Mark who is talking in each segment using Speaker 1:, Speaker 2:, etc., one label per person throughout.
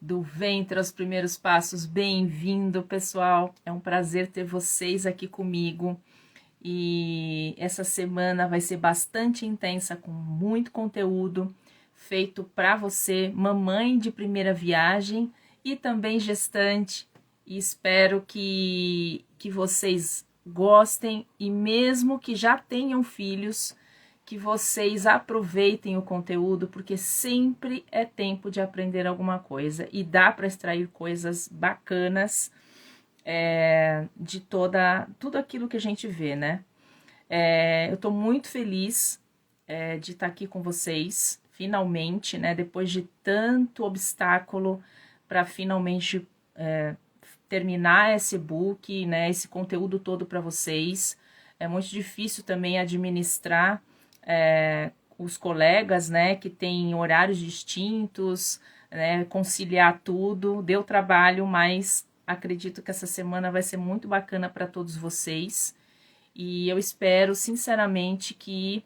Speaker 1: do Ventre aos Primeiros Passos. Bem-vindo, pessoal. É um prazer ter vocês aqui comigo. E essa semana vai ser bastante intensa, com muito conteúdo feito para você, mamãe de primeira viagem e também gestante. E espero que vocês gostem e mesmo que já tenham filhos, que vocês aproveitem o conteúdo, porque sempre é tempo de aprender alguma coisa e dá para extrair coisas bacanas de tudo aquilo que a gente vê, né? Eu estou muito feliz de estar aqui com vocês, finalmente, né? Depois de tanto obstáculo para finalmente terminar esse book, né? Esse conteúdo todo para vocês. É muito difícil também administrar os colegas, né? Que têm horários distintos, né? Conciliar tudo. Deu trabalho, mas acredito que essa semana vai ser muito bacana para todos vocês. E eu espero, sinceramente, que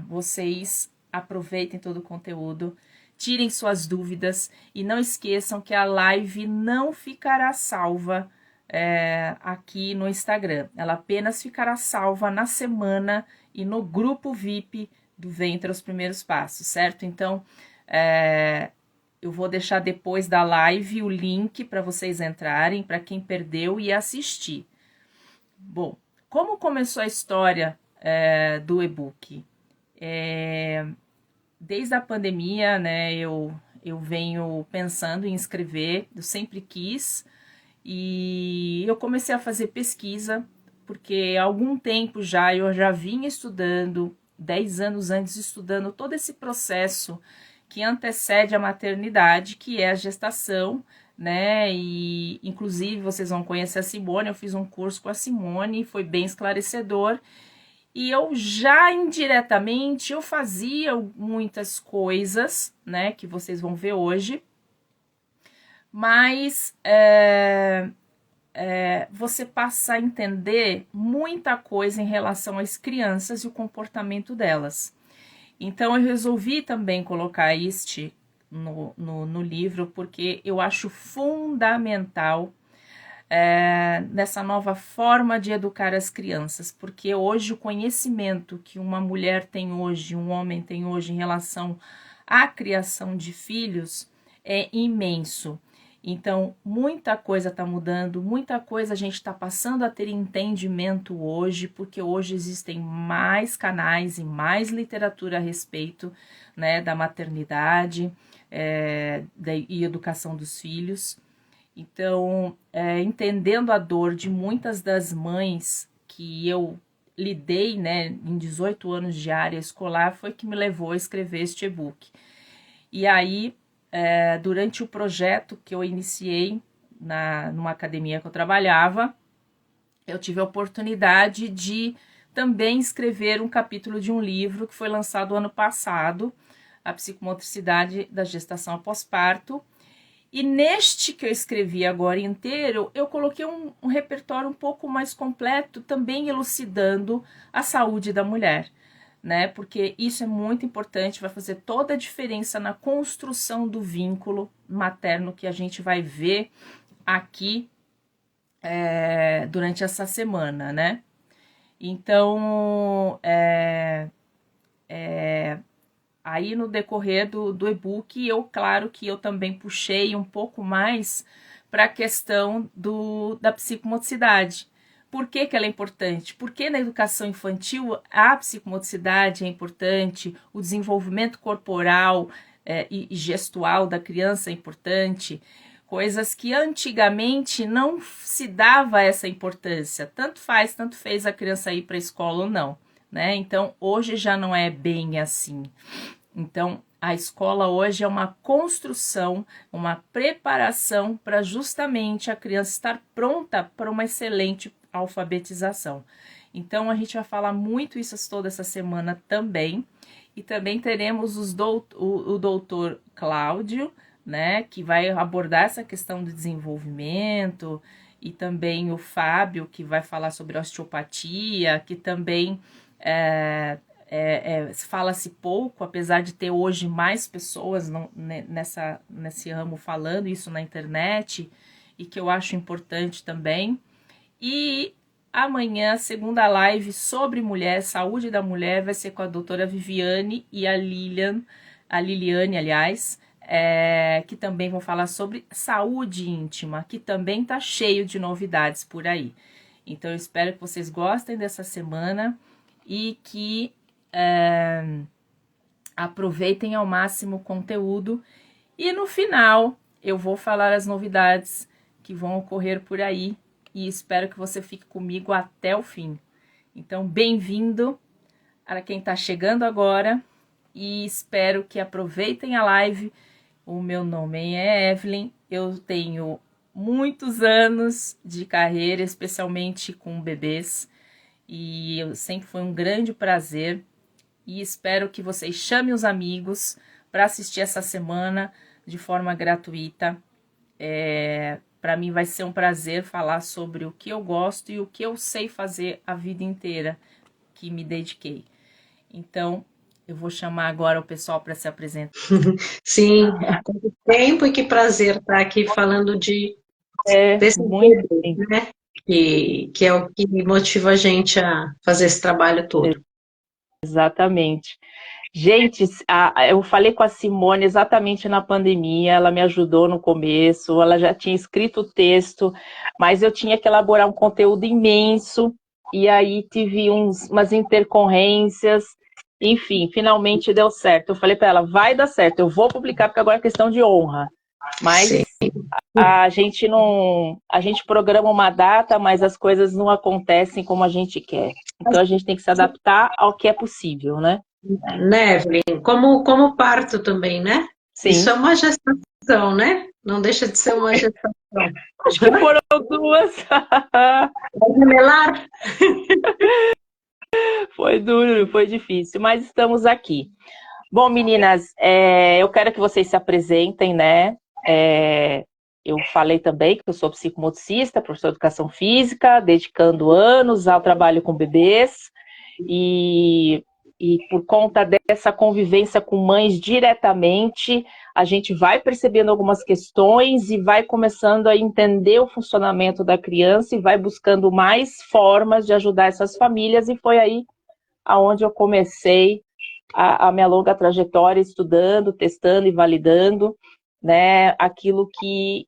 Speaker 1: vocês aproveitem todo o conteúdo, tirem suas dúvidas e não esqueçam que a live não ficará salva aqui no Instagram. Ela apenas ficará salva na semana e no grupo VIP do Ventre aos Primeiros Passos, certo? Então, eu vou deixar depois da live o link para vocês entrarem, para quem perdeu e assistir. Bom, como começou a história do e-book? Desde a pandemia, né, eu venho pensando em escrever, eu sempre quis, e eu comecei a fazer pesquisa, porque há algum tempo eu já vinha estudando, 10 anos antes, estudando todo esse processo que antecede a maternidade, que é a gestação, né? E inclusive vocês vão conhecer a Simone, eu fiz um curso com a Simone, foi bem esclarecedor. E eu já indiretamente eu fazia muitas coisas, né, que vocês vão ver hoje, mas você passa a entender muita coisa em relação às crianças e o comportamento delas. Então eu resolvi também colocar este no livro, porque eu acho fundamental nessa nova forma de educar as crianças, porque hoje o conhecimento que uma mulher tem hoje, um homem tem hoje em relação à criação de filhos é imenso. Então, muita coisa está mudando, muita coisa a gente está passando a ter entendimento hoje, porque hoje existem mais canais e mais literatura a respeito, né, da maternidade e educação dos filhos. Então, entendendo a dor de muitas das mães que eu lidei, né, em 18 anos de área escolar, foi que me levou a escrever este e-book. E aí, durante o projeto que eu iniciei numa academia que eu trabalhava, eu tive a oportunidade de também escrever um capítulo de um livro que foi lançado ano passado, A Psicomotricidade da Gestação após Parto. E neste que eu escrevi agora inteiro, eu coloquei um repertório um pouco mais completo, também elucidando a saúde da mulher, né? Porque isso é muito importante, vai fazer toda a diferença na construção do vínculo materno que a gente vai ver aqui durante essa semana, né? Então, aí no decorrer do e-book, claro que eu também puxei um pouco mais para a questão da psicomotricidade. Por que ela é importante? Porque na educação infantil a psicomotricidade é importante, o desenvolvimento corporal e gestual da criança é importante, coisas que antigamente não se dava essa importância. Tanto fez a criança ir para a escola ou não, né? Então hoje já não é bem assim. Então, a escola hoje é uma construção, uma preparação para justamente a criança estar pronta para uma excelente alfabetização. Então, a gente vai falar muito isso toda essa semana também. E também teremos o doutor Cláudio, né, que vai abordar essa questão do desenvolvimento, e também o Fábio, que vai falar sobre osteopatia, que também fala-se pouco, apesar de ter hoje mais pessoas nesse ramo falando isso na internet, e que eu acho importante também. E amanhã, a segunda live sobre mulher, saúde da mulher, vai ser com a doutora Viviane e a Liliane, aliás, que também vão falar sobre saúde íntima, que também tá cheio de novidades por aí. Então, eu espero que vocês gostem dessa semana e que aproveitem ao máximo o conteúdo. E no final, eu vou falar as novidades que vão ocorrer por aí e espero que você fique comigo até o fim. Então, bem-vindo a quem está chegando agora e espero que aproveitem a live. O meu nome é Evelyn, eu tenho muitos anos de carreira, especialmente com bebês, e sempre foi um grande prazer e espero que vocês chamem os amigos para assistir essa semana de forma gratuita. Para mim vai ser um prazer falar sobre o que eu gosto e o que eu sei fazer a vida inteira, que me dediquei. Então, eu vou chamar agora o pessoal para se apresentar.
Speaker 2: Sim, quanto tempo e que prazer estar aqui falando desse
Speaker 1: Muito
Speaker 2: bebê,
Speaker 1: bem.
Speaker 2: né? Que é o que motiva a gente a fazer esse trabalho todo.
Speaker 1: Exatamente. Gente, eu falei com a Simone exatamente na pandemia, ela me ajudou no começo, ela já tinha escrito o texto, mas eu tinha que elaborar um conteúdo imenso, e aí tive umas intercorrências, enfim, finalmente deu certo. Eu falei para ela, vai dar certo, eu vou publicar, porque agora é questão de honra. Mas
Speaker 2: Sim.
Speaker 1: a gente programa uma data, mas as coisas não acontecem como a gente quer. Então a gente tem que se adaptar ao que é possível, né?
Speaker 2: Né, Evelyn? Como parto também, né? Isso
Speaker 1: Sim.
Speaker 2: é uma gestação, né? Não deixa de ser uma gestação.
Speaker 1: Acho que foram duas.
Speaker 2: Vai remelar?
Speaker 1: Foi duro, foi difícil, mas estamos aqui. Bom, meninas, eu quero que vocês se apresentem, né? Eu falei também que eu sou psicomotricista, professora de educação física, dedicando anos ao trabalho com bebês. E por conta dessa convivência com mães diretamente, a gente vai percebendo algumas questões e vai começando a entender o funcionamento da criança e vai buscando mais formas de ajudar essas famílias, e foi aí aonde eu comecei a minha longa trajetória estudando, testando e validando, né, aquilo que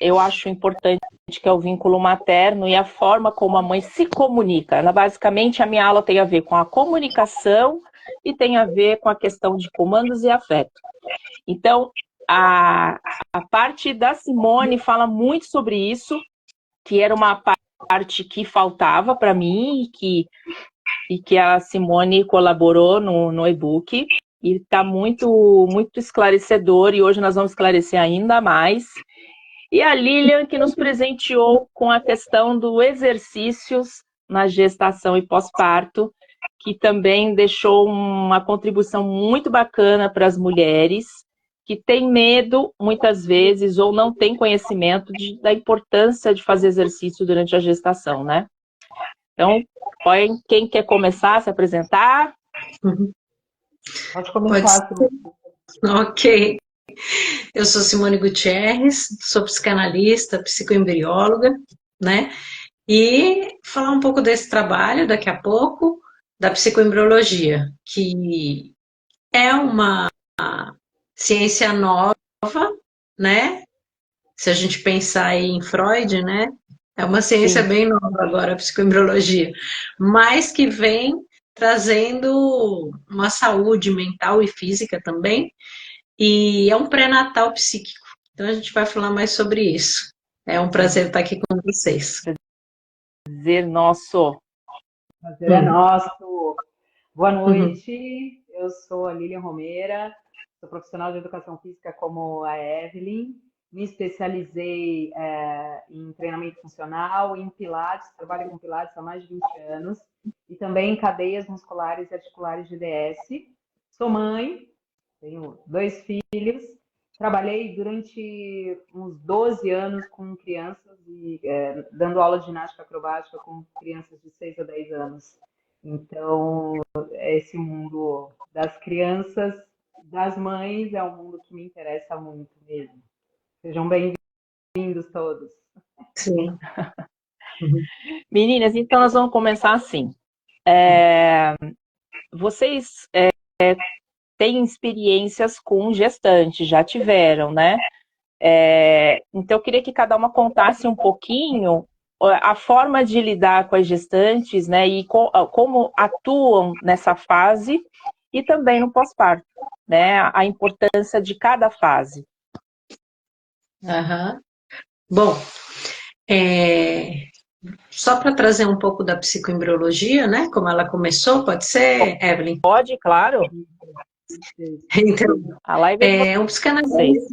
Speaker 1: eu acho importante, que é o vínculo materno e a forma como a mãe se comunica. Basicamente, a minha aula tem a ver com a comunicação e tem a ver com a questão de comandos e afeto. Então, a parte da Simone fala muito sobre isso, que era uma parte que faltava para mim e que a Simone colaborou no e-book, e está muito, muito esclarecedor, e hoje nós vamos esclarecer ainda mais. E a Lilian, que nos presenteou com a questão do exercícios na gestação e pós-parto, que também deixou uma contribuição muito bacana para as mulheres que têm medo, muitas vezes, ou não têm conhecimento da importância de fazer exercício durante a gestação, né? Então, quem quer começar a se apresentar?
Speaker 3: Pode
Speaker 2: Pode ser.
Speaker 3: começar, Simone.
Speaker 2: Ok. Eu sou Simone Gutierrez, sou psicanalista, psicoembrióloga, né? E falar um pouco desse trabalho daqui a pouco, da psicoembriologia, que é uma ciência nova, né? Se a gente pensar aí em Freud, né? É uma ciência
Speaker 1: Sim.
Speaker 2: bem nova agora, a psicoembriologia, mas que vem trazendo uma saúde mental e física também, e é um pré-natal psíquico. Então a gente vai falar mais sobre isso. É um prazer estar aqui com vocês.
Speaker 1: Prazer nosso.
Speaker 3: Prazer é nosso. Boa
Speaker 2: Uhum.
Speaker 3: noite. Eu sou a Lilian Romeira, sou profissional de educação física como a Evelyn. Me especializei em treinamento funcional, em Pilates, trabalho com Pilates há mais de 20 anos, e também em cadeias musculares e articulares de DS. Sou mãe, tenho 2 filhos. Trabalhei durante uns 12 anos com crianças e dando aula de ginástica acrobática com crianças de 6 a 10 anos. Então, esse mundo das crianças, das mães, é um mundo que me interessa muito mesmo. Sejam bem-vindos todos.
Speaker 2: Sim. Uhum.
Speaker 1: Meninas, então nós vamos começar assim. Vocês têm experiências com gestantes, já tiveram, né? Então eu queria que cada uma contasse um pouquinho a forma de lidar com as gestantes, né? E como atuam nessa fase e também no pós-parto, né? A importância de cada fase.
Speaker 2: Aham. Bom, é, só para trazer um pouco da psicoembriologia, né? Como ela começou, pode ser, Evelyn?
Speaker 1: Pode, claro.
Speaker 2: Então,
Speaker 1: A live é de
Speaker 2: um
Speaker 1: vocês.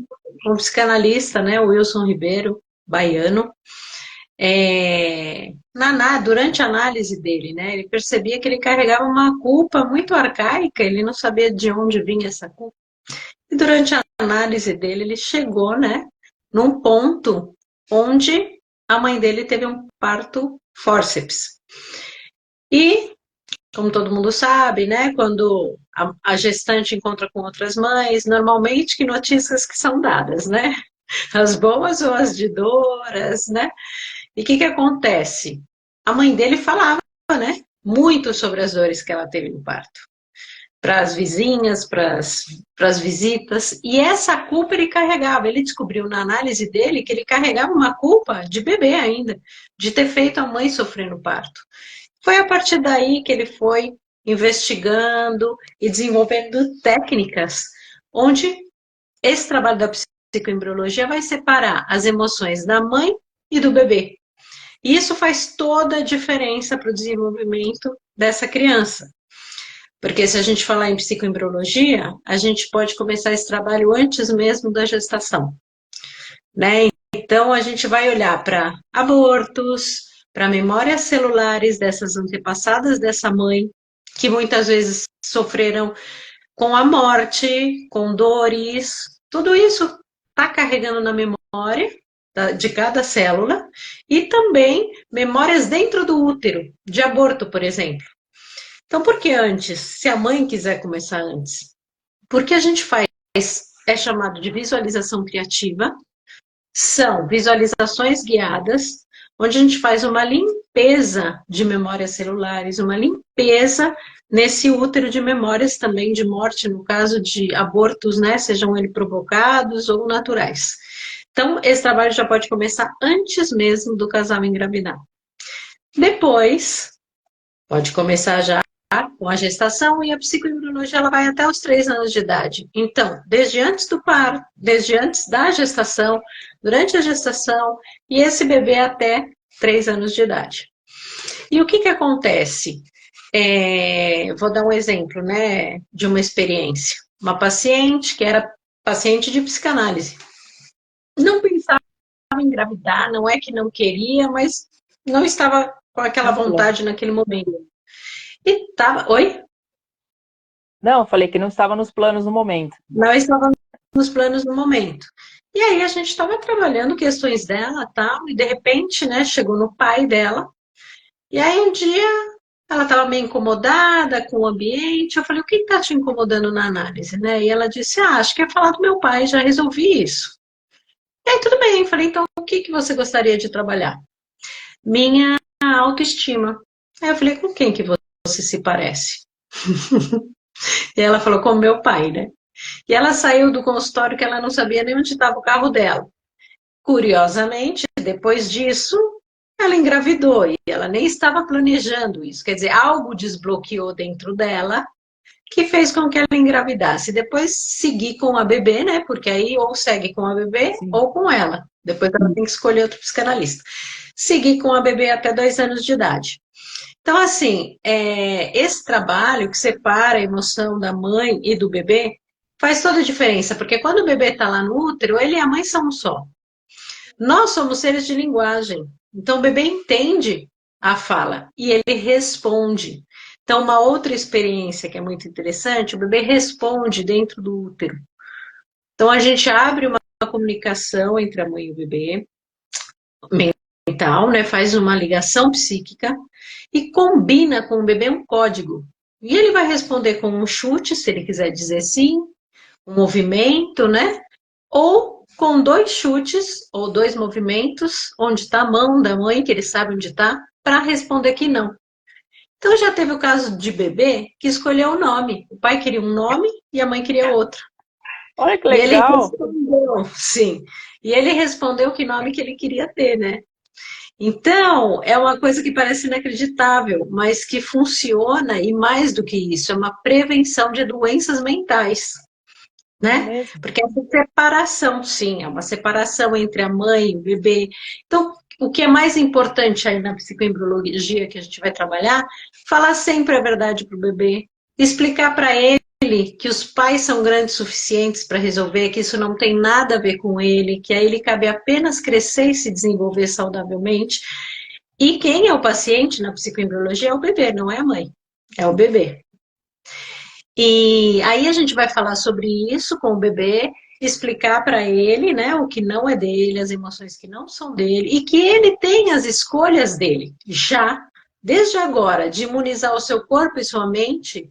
Speaker 2: psicanalista, né? O Wilson Ribeiro, baiano. Durante a análise dele, né? Ele percebia que ele carregava uma culpa muito arcaica, ele não sabia de onde vinha essa culpa. E durante a análise dele, ele chegou, né? Num ponto onde a mãe dele teve um parto fórceps. E, como todo mundo sabe, né, quando a gestante encontra com outras mães, normalmente que notícias que são dadas, né? As boas ou as de doras, né? E o que acontece? A mãe dele falava, né, muito sobre as dores que ela teve no parto. Para as vizinhas, para as visitas. E essa culpa ele carregava. Ele descobriu na análise dele que ele carregava uma culpa de bebê ainda, de ter feito a mãe sofrer no parto. Foi a partir daí que ele foi investigando e desenvolvendo técnicas onde esse trabalho da psicoembriologia vai separar as emoções da mãe e do bebê. E isso faz toda a diferença para o desenvolvimento dessa criança. Porque se a gente falar em psicoembriologia, a gente pode começar esse trabalho antes mesmo da gestação, né? Então, a gente vai olhar para abortos, para memórias celulares dessas antepassadas dessa mãe, que muitas vezes sofreram com a morte, com dores, tudo isso está carregando na memória de cada célula, e também memórias dentro do útero, de aborto, por exemplo. Então, por que antes? Se a mãe quiser começar antes? Porque a gente faz, é chamado de visualização criativa, são visualizações guiadas, onde a gente faz uma limpeza de memórias celulares, uma limpeza nesse útero de memórias também de morte, no caso de abortos, né, sejam eles provocados ou naturais. Então, esse trabalho já pode começar antes mesmo do casal engravidar. Depois, pode começar já com a gestação, e a psicoembriologia ela vai até os 3 anos de idade. Então, desde antes do parto, desde antes da gestação, durante a gestação, e esse bebê até 3 anos de idade. E o que acontece? Vou dar um exemplo, né, de uma experiência. Uma paciente que era paciente de psicanálise. Não pensava em engravidar, não é que não queria, mas não estava com aquela vontade naquele momento. E tava... Oi?
Speaker 1: Não, eu falei que não estava nos planos no momento.
Speaker 2: Não estava nos planos no momento. E aí a gente estava trabalhando questões dela, tal, e de repente, né, chegou no pai dela. E aí um dia ela estava meio incomodada com o ambiente. Eu falei, o que está te incomodando na análise, né? E ela disse, acho que é falar do meu pai, já resolvi isso. E aí tudo bem, falei, então o que você gostaria de trabalhar? Minha autoestima. Aí eu falei, com quem que você se parece? E ela falou, com meu pai, né? E ela saiu do consultório que ela não sabia nem onde estava o carro dela. Curiosamente, depois disso, ela engravidou e ela nem estava planejando isso. Quer dizer, algo desbloqueou dentro dela que fez com que ela engravidasse. Depois seguir com a bebê, né? Porque aí ou segue com a bebê
Speaker 1: Sim.
Speaker 2: ou com ela. Depois ela tem que escolher outro psicanalista. Seguir com a bebê até 2 anos de idade. Então, assim, esse trabalho que separa a emoção da mãe e do bebê faz toda a diferença, porque quando o bebê está lá no útero, ele e a mãe são um só. Nós somos seres de linguagem, então o bebê entende a fala e ele responde. Então, uma outra experiência que é muito interessante, o bebê responde dentro do útero. Então, a gente abre uma comunicação entre a mãe e o bebê, mental, né? Faz uma ligação psíquica e combina com o bebê um código. E ele vai responder com um chute, se ele quiser dizer sim, um movimento, né? Ou com 2 chutes ou 2 movimentos, onde está a mão da mãe, que ele sabe onde está, para responder que não. Então já teve o caso de bebê que escolheu o nome. O pai queria um nome e a mãe queria outro.
Speaker 4: Olha que
Speaker 2: E ele
Speaker 4: legal.
Speaker 2: respondeu, sim. E ele respondeu que nome que ele queria ter, né? Então, é uma coisa que parece inacreditável, mas que funciona, e mais do que isso, é uma prevenção de doenças mentais, né?
Speaker 4: Mesmo.
Speaker 2: Porque essa separação, sim, é uma separação entre a mãe e o bebê. Então, o que é mais importante aí na psicoembriologia que a gente vai trabalhar, falar sempre a verdade para o bebê, explicar para ele que os pais são grandes suficientes para resolver, que isso não tem nada a ver com ele, que a ele cabe apenas crescer e se desenvolver saudavelmente. E quem é o paciente na psicoembriologia é o bebê, não é a mãe, é o bebê. E aí a gente vai falar sobre isso com o bebê, explicar para ele, né, o que não é dele, as emoções que não são dele, e que ele tem as escolhas dele, já, desde agora, de imunizar o seu corpo e sua mente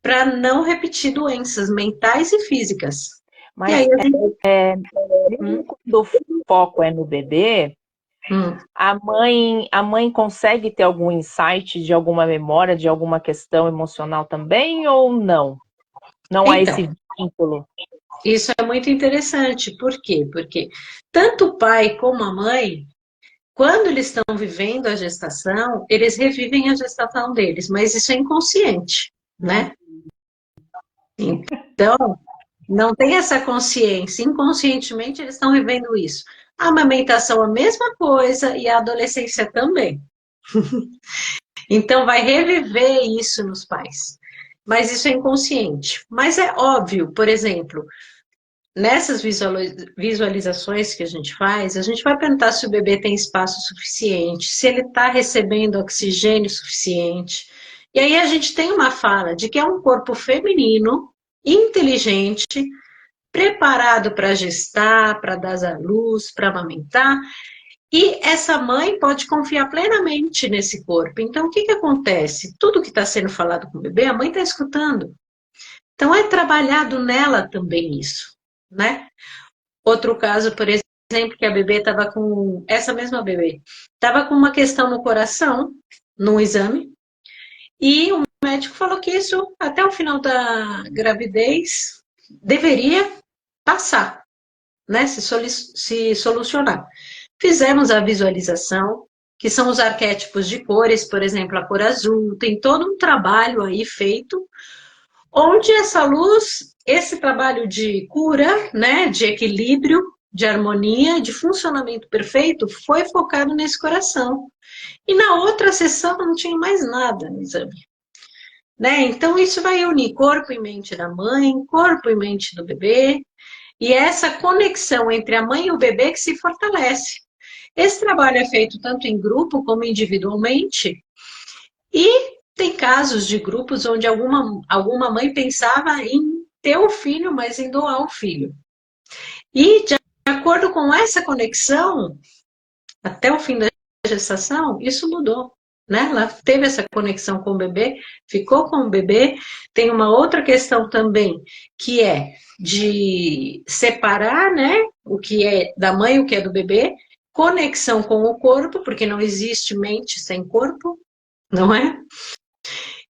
Speaker 2: para não repetir doenças mentais e físicas.
Speaker 4: Mas
Speaker 2: E aí a gente...
Speaker 4: mesmo quando o foco é no bebê, a mãe consegue ter algum insight de alguma memória, de alguma questão emocional também, ou não? Não há esse vínculo?
Speaker 2: Isso é muito interessante. Por quê? Porque tanto o pai como a mãe, quando eles estão vivendo a gestação, eles revivem a gestação deles, mas isso é inconsciente, né? Então, não tem essa consciência. Inconscientemente, eles estão vivendo isso. A amamentação, a mesma coisa, e a adolescência também. Então, vai reviver isso nos pais. Mas isso é inconsciente. Mas é óbvio, por exemplo, nessas visualizações que a gente vai perguntar se o bebê tem espaço suficiente, se ele está recebendo oxigênio suficiente. E aí a gente tem uma fala de que é um corpo feminino, inteligente, preparado para gestar, para dar à luz, para amamentar, e essa mãe pode confiar plenamente nesse corpo. Então, o que acontece? Tudo que está sendo falado com o bebê, a mãe está escutando. Então, é trabalhado nela também isso, né? Outro caso, por exemplo, que a bebê estava com... Essa mesma bebê estava com uma questão no coração, num exame, e o médico falou que isso, até o final da gravidez, deveria passar, né? Se solucionar. Fizemos a visualização, que são os arquétipos de cores, por exemplo, a cor azul, tem todo um trabalho aí feito, onde essa luz, esse trabalho de cura, né, de equilíbrio, de harmonia, de funcionamento perfeito, foi focado nesse coração. E na outra sessão não tinha mais nada no exame. Né? Então, isso vai unir corpo e mente da mãe, corpo e mente do bebê, e essa conexão entre a mãe e o bebê que se fortalece. Esse trabalho é feito tanto em grupo como individualmente, e tem casos de grupos onde alguma mãe pensava em ter o filho, mas em doar o filho. E de acordo com essa conexão, até o fim da gestação, isso mudou. Né? Ela teve essa conexão com o bebê, ficou com o bebê. Tem uma outra questão também, que é de separar, né, o que é da mãe e o que é do bebê, conexão com o corpo, porque não existe mente sem corpo, não é?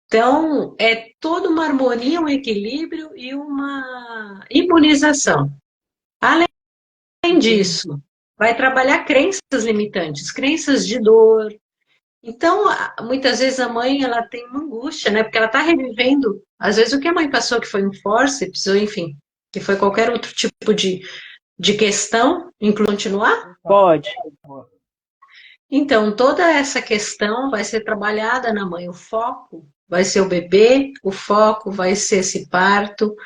Speaker 2: Então, é toda uma harmonia, um equilíbrio e uma imunização. Além disso, vai trabalhar crenças limitantes, crenças de dor. Então, muitas vezes a mãe, ela tem uma angústia, né? Porque ela está revivendo, às vezes, o que a mãe passou, que foi um fórceps, ou enfim, que foi qualquer outro tipo de questão. Inclusive, continuar?
Speaker 4: Pode.
Speaker 2: Então, toda essa questão vai ser trabalhada na mãe. O foco vai ser o bebê, o foco vai ser esse parto,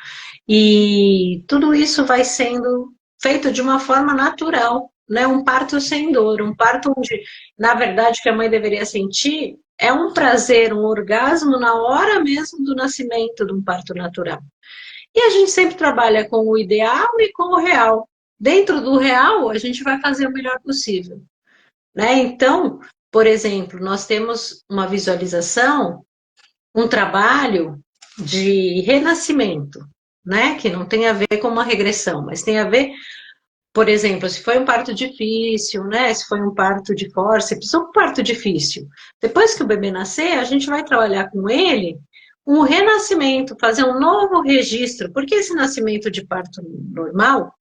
Speaker 2: e tudo isso vai sendo feito de uma forma natural. Né, um parto sem dor, um parto onde, na verdade, o que a mãe deveria sentir é um prazer, um orgasmo na hora mesmo do nascimento de um parto natural. E a gente sempre trabalha com o ideal e com o real. Dentro do real, a gente vai fazer o melhor possível. né? Então, por exemplo, nós temos uma visualização, um trabalho de renascimento, né? Que não tem a ver com uma regressão, mas tem a ver, por exemplo, se foi um parto difícil, né? Se foi um parto de fórceps ou um parto difícil. Depois que o bebê nascer, a gente vai trabalhar com ele um renascimento, fazer um novo registro, porque esse nascimento de parto normal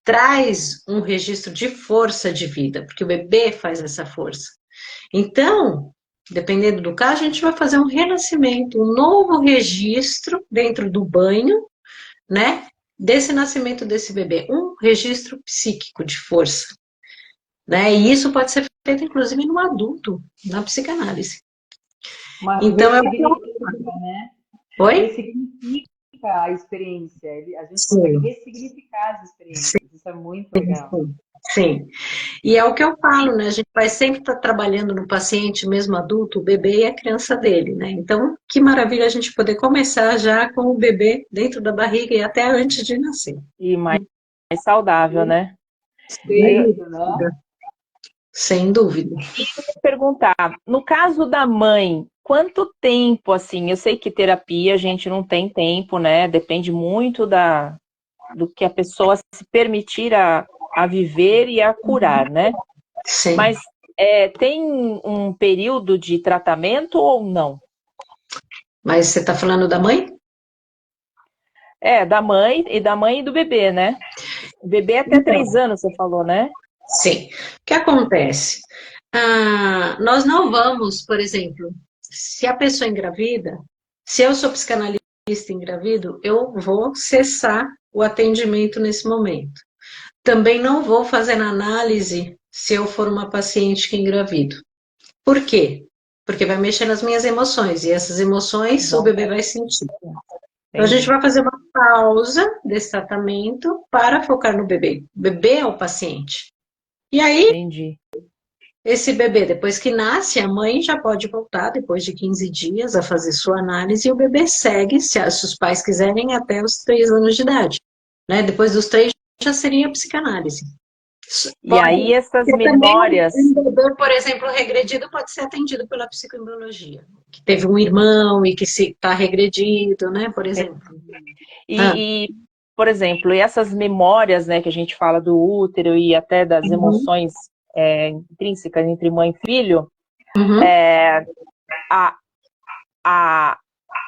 Speaker 2: traz um registro de força de vida, porque o bebê faz essa força. Então, dependendo do caso, a gente vai fazer um renascimento, um novo registro dentro do banho, né? Desse nascimento desse bebê, um registro psíquico de força, né? E isso pode ser feito, inclusive, no adulto, na psicanálise.
Speaker 3: Mas
Speaker 2: então,
Speaker 3: ressignifica, né?
Speaker 2: Oi?
Speaker 3: Ressignifica a experiência. A gente
Speaker 2: Sim.
Speaker 3: consegue ressignificar as experiências.
Speaker 2: Sim.
Speaker 3: Isso é muito legal.
Speaker 2: Sim. Sim. E é o que eu falo, né? A gente vai sempre estar trabalhando no paciente, mesmo adulto, o bebê e a criança dele, né? Então, que maravilha a gente poder começar já com o bebê dentro da barriga e até antes de nascer.
Speaker 4: E mais saudável, né?
Speaker 3: Sem dúvida, né?
Speaker 2: Sem dúvida.
Speaker 4: E eu ia perguntar, no caso da mãe, quanto tempo, assim, eu sei que terapia a gente não tem tempo, né? Depende muito do que a pessoa se permitir a viver e a curar, né?
Speaker 2: Sim.
Speaker 4: Mas tem um período de tratamento ou não?
Speaker 2: Mas você está falando da mãe?
Speaker 4: Da mãe e do bebê, né? O bebê até 3 anos, você falou, né?
Speaker 2: Sim. O que acontece? Nós não vamos, por exemplo, se a pessoa engravida, se eu sou psicanalista e engravido, eu vou cessar o atendimento nesse momento. Também não vou fazer análise se eu for uma paciente que engravido. Por quê? Porque vai mexer nas minhas emoções, e essas emoções o bebê vai sentir. Então, a gente vai fazer uma pausa desse tratamento para focar no bebê. O bebê é o paciente. E aí,
Speaker 4: Entendi.
Speaker 2: Esse bebê, depois que nasce, a mãe já pode voltar, depois de 15 dias, a fazer sua análise, e o bebê segue, se os pais quiserem, até os 3 anos de idade. Né? Depois dos 3, já seria a psicanálise.
Speaker 4: E aí essas memórias...
Speaker 2: Um bebê, por exemplo, regredido pode ser atendido pela psicoembriologia, que teve um irmão e que está regredido, né, por exemplo.
Speaker 4: Por exemplo, essas memórias, né, que a gente fala do útero e até das emoções intrínsecas entre mãe e filho,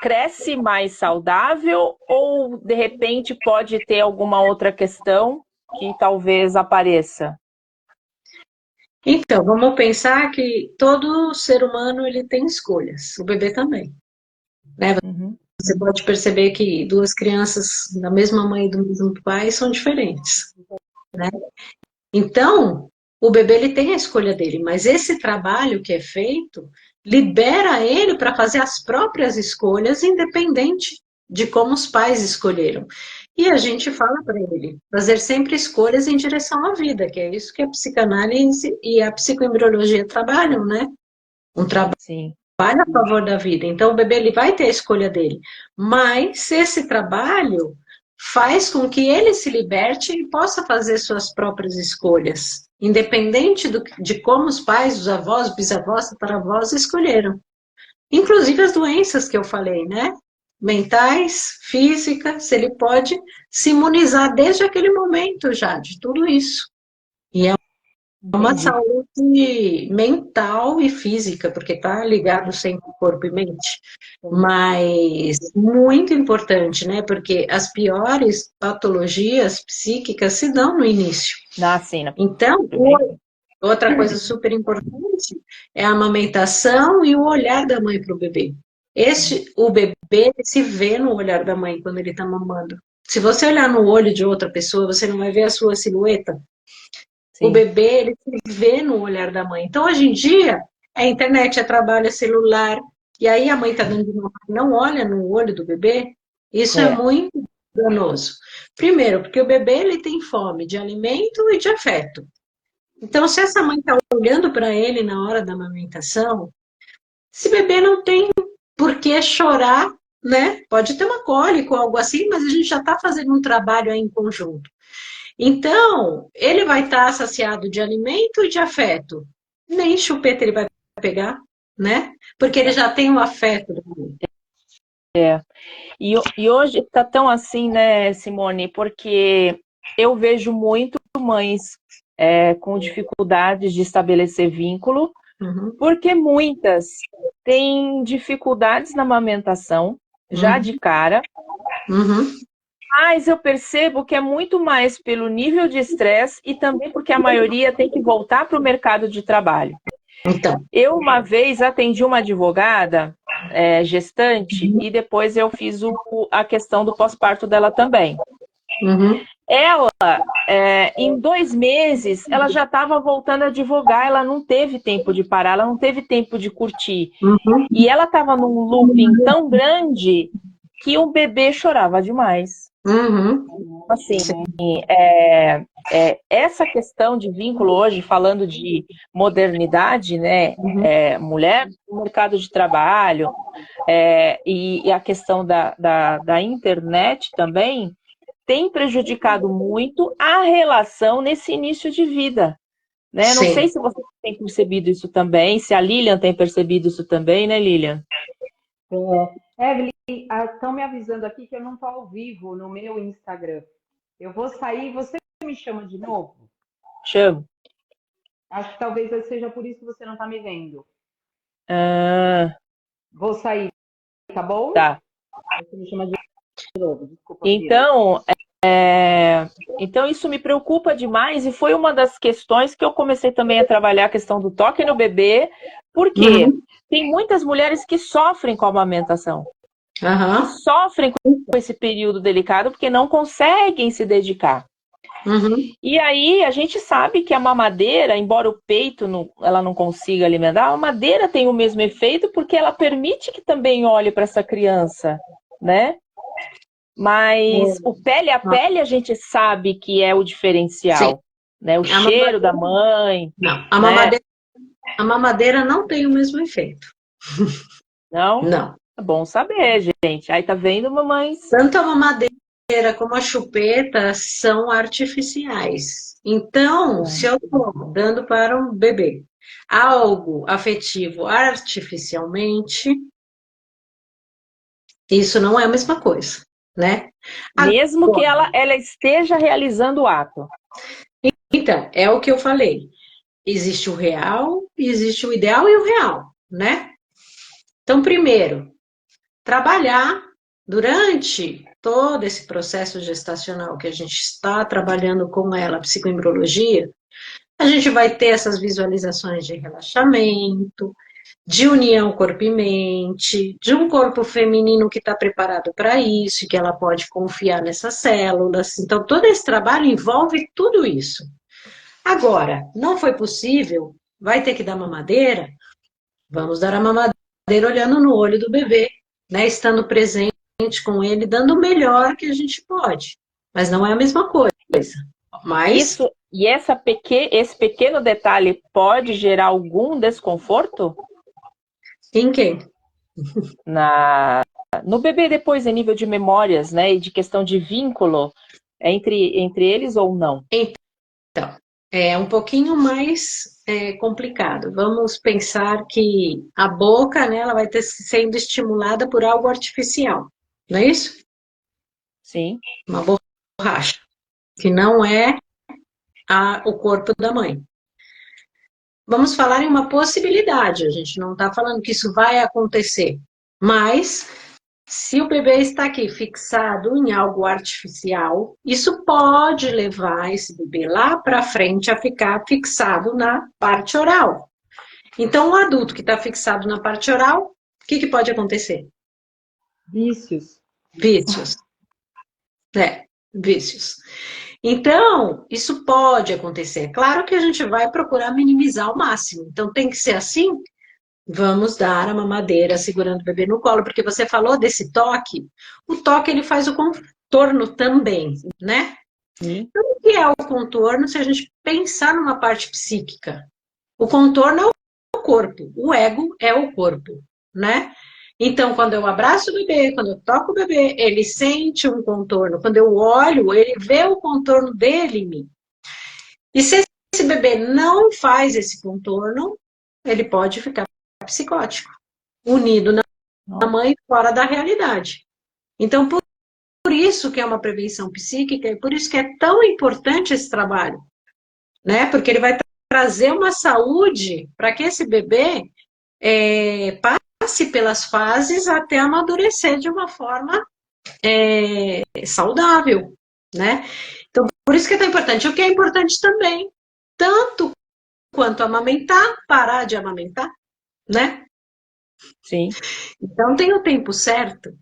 Speaker 4: cresce mais saudável ou, de repente, pode ter alguma outra questão que talvez apareça?
Speaker 2: Então, vamos pensar que todo ser humano ele tem escolhas, o bebê também. Né? Você pode perceber que 2 crianças da mesma mãe e do mesmo pai são diferentes. Né? Então, o bebê ele tem a escolha dele, mas esse trabalho que é feito libera ele para fazer as próprias escolhas, independente de como os pais escolheram. E a gente fala para ele fazer sempre escolhas em direção à vida, que é isso que a psicanálise e a psicoembriologia trabalham, né? Um trabalho a favor da vida. Então, o bebê ele vai ter a escolha dele. Mas esse trabalho faz com que ele se liberte e possa fazer suas próprias escolhas, independente de como os pais, os avós, bisavós, tataravós escolheram. Inclusive as doenças que eu falei, né? Mentais, físicas, ele pode se imunizar desde aquele momento já, de tudo isso. E é uma saúde mental e física, porque está ligado sempre corpo e mente. Mas muito importante, né? Porque as piores patologias psíquicas se dão no início. Então, outra coisa super importante é a amamentação e o olhar da mãe para o bebê. O bebê se vê no olhar da mãe quando ele está mamando. Se você olhar no olho de outra pessoa, você não vai ver a sua silhueta. O bebê, ele se vê no olhar da mãe. Então, hoje em dia, a internet, é trabalho, é celular, e aí a mãe está dando de mamar, não olha no olho do bebê, isso é muito danoso. Primeiro, porque o bebê, ele tem fome de alimento e de afeto. Então, se essa mãe está olhando para ele na hora da amamentação, esse bebê não tem por que chorar, né? Pode ter uma cólica ou algo assim, mas a gente já está fazendo um trabalho aí em conjunto. Então, ele vai estar saciado de alimento e de afeto. nem chupeta ele vai pegar, né? Porque ele já tem o afeto do mãe.
Speaker 4: E hoje está tão assim, né, Simone? Porque eu vejo muito mães com dificuldades de estabelecer vínculo, porque muitas têm dificuldades na amamentação, já de cara, mas eu percebo que é muito mais pelo nível de estresse e também porque a maioria tem que voltar para o mercado de trabalho.
Speaker 2: Então.
Speaker 4: Eu, uma vez, atendi uma advogada gestante e depois eu fiz a questão do pós-parto dela também. Ela, em 2 meses, ela já estava voltando a advogar, ela não teve tempo de parar, ela não teve tempo de curtir. E ela estava num looping tão grande que o bebê chorava demais. Assim, essa questão de vínculo hoje, falando de modernidade, né, mulher no mercado de trabalho, e a questão da internet também, tem prejudicado muito a relação nesse início de vida. Né? Não sei se você tem percebido isso também, se a Lilian tem percebido isso também, né, Lilian?
Speaker 3: Evelyn, estão me avisando aqui que eu não estou ao vivo no meu Instagram. Eu vou sair, você me chama de novo?
Speaker 4: Chamo.
Speaker 3: Acho que talvez seja por isso que você não está me vendo. Vou sair, tá bom?
Speaker 4: Tá.
Speaker 3: Você me chama de novo, desculpa.
Speaker 4: Então isso me preocupa demais e foi uma das questões que eu comecei também a trabalhar a questão do toque no bebê, porque tem muitas mulheres que sofrem com a amamentação, que sofrem com esse período delicado porque não conseguem se dedicar. E aí a gente sabe que a mamadeira, embora o peito ela não consiga alimentar, a mamadeira tem o mesmo efeito porque ela permite que também olhe para essa criança, né? Mas o pele a pele a gente sabe que é o diferencial, né? O cheiro da mãe.
Speaker 2: Não, a mamadeira não tem o mesmo efeito.
Speaker 4: Não?
Speaker 2: Não.
Speaker 4: É bom saber, gente. Aí tá vendo, mamãe?
Speaker 2: Tanto a mamadeira como a chupeta são artificiais. Então, se eu estou dando para um bebê algo afetivo artificialmente, isso não é a mesma coisa, né?
Speaker 4: Mesmo que ela esteja realizando o ato.
Speaker 2: Então, é o que eu falei. Existe o real, existe o ideal e o real, né? Então, primeiro, trabalhar durante todo esse processo gestacional que a gente está trabalhando com ela, a psicoembriologia, a gente vai ter essas visualizações de relaxamento, de união corpo e mente, de um corpo feminino que está preparado para isso, que ela pode confiar nessas células. Então, todo esse trabalho envolve tudo isso. Agora, não foi possível, vai ter que dar mamadeira? Vamos dar a mamadeira olhando no olho do bebê, né? Estando presente com ele, dando o melhor que a gente pode. Mas não é a mesma coisa. Mas...
Speaker 4: esse pequeno detalhe pode gerar algum desconforto?
Speaker 2: Em quem?
Speaker 4: No bebê depois, em nível de memórias, né? E de questão de vínculo entre eles ou não?
Speaker 2: Então, é um pouquinho mais complicado. Vamos pensar que a boca, né, ela vai ter sendo estimulada por algo artificial, não é isso?
Speaker 4: Sim.
Speaker 2: Uma borracha, que não é o corpo da mãe. Vamos falar em uma possibilidade, a gente não está falando que isso vai acontecer, mas se o bebê está aqui fixado em algo artificial, isso pode levar esse bebê lá para frente a ficar fixado na parte oral. Então, um adulto que está fixado na parte oral, o que pode acontecer?
Speaker 3: Vícios.
Speaker 2: Vícios. Vícios. Então, isso pode acontecer. Claro que a gente vai procurar minimizar ao máximo. Então, tem que ser assim. Vamos dar a mamadeira segurando o bebê no colo, porque você falou desse toque. O toque, ele faz o contorno também, né? Então, o que é o contorno se a gente pensar numa parte psíquica? O contorno é o corpo, o ego é o corpo, né? Então, quando eu abraço o bebê, quando eu toco o bebê, ele sente um contorno. Quando eu olho, ele vê o contorno dele em mim. E se esse bebê não faz esse contorno, ele pode ficar psicótico, unido na mãe fora da realidade. Então, por isso que é uma prevenção psíquica e por isso que é tão importante esse trabalho, né? Porque ele vai trazer uma saúde para que esse bebê passe pelas fases até amadurecer de uma forma saudável, né? Então, por isso que é tão importante. O que é importante também, tanto quanto amamentar, parar de amamentar, né?
Speaker 4: Sim.
Speaker 2: Então, tem o tempo certo,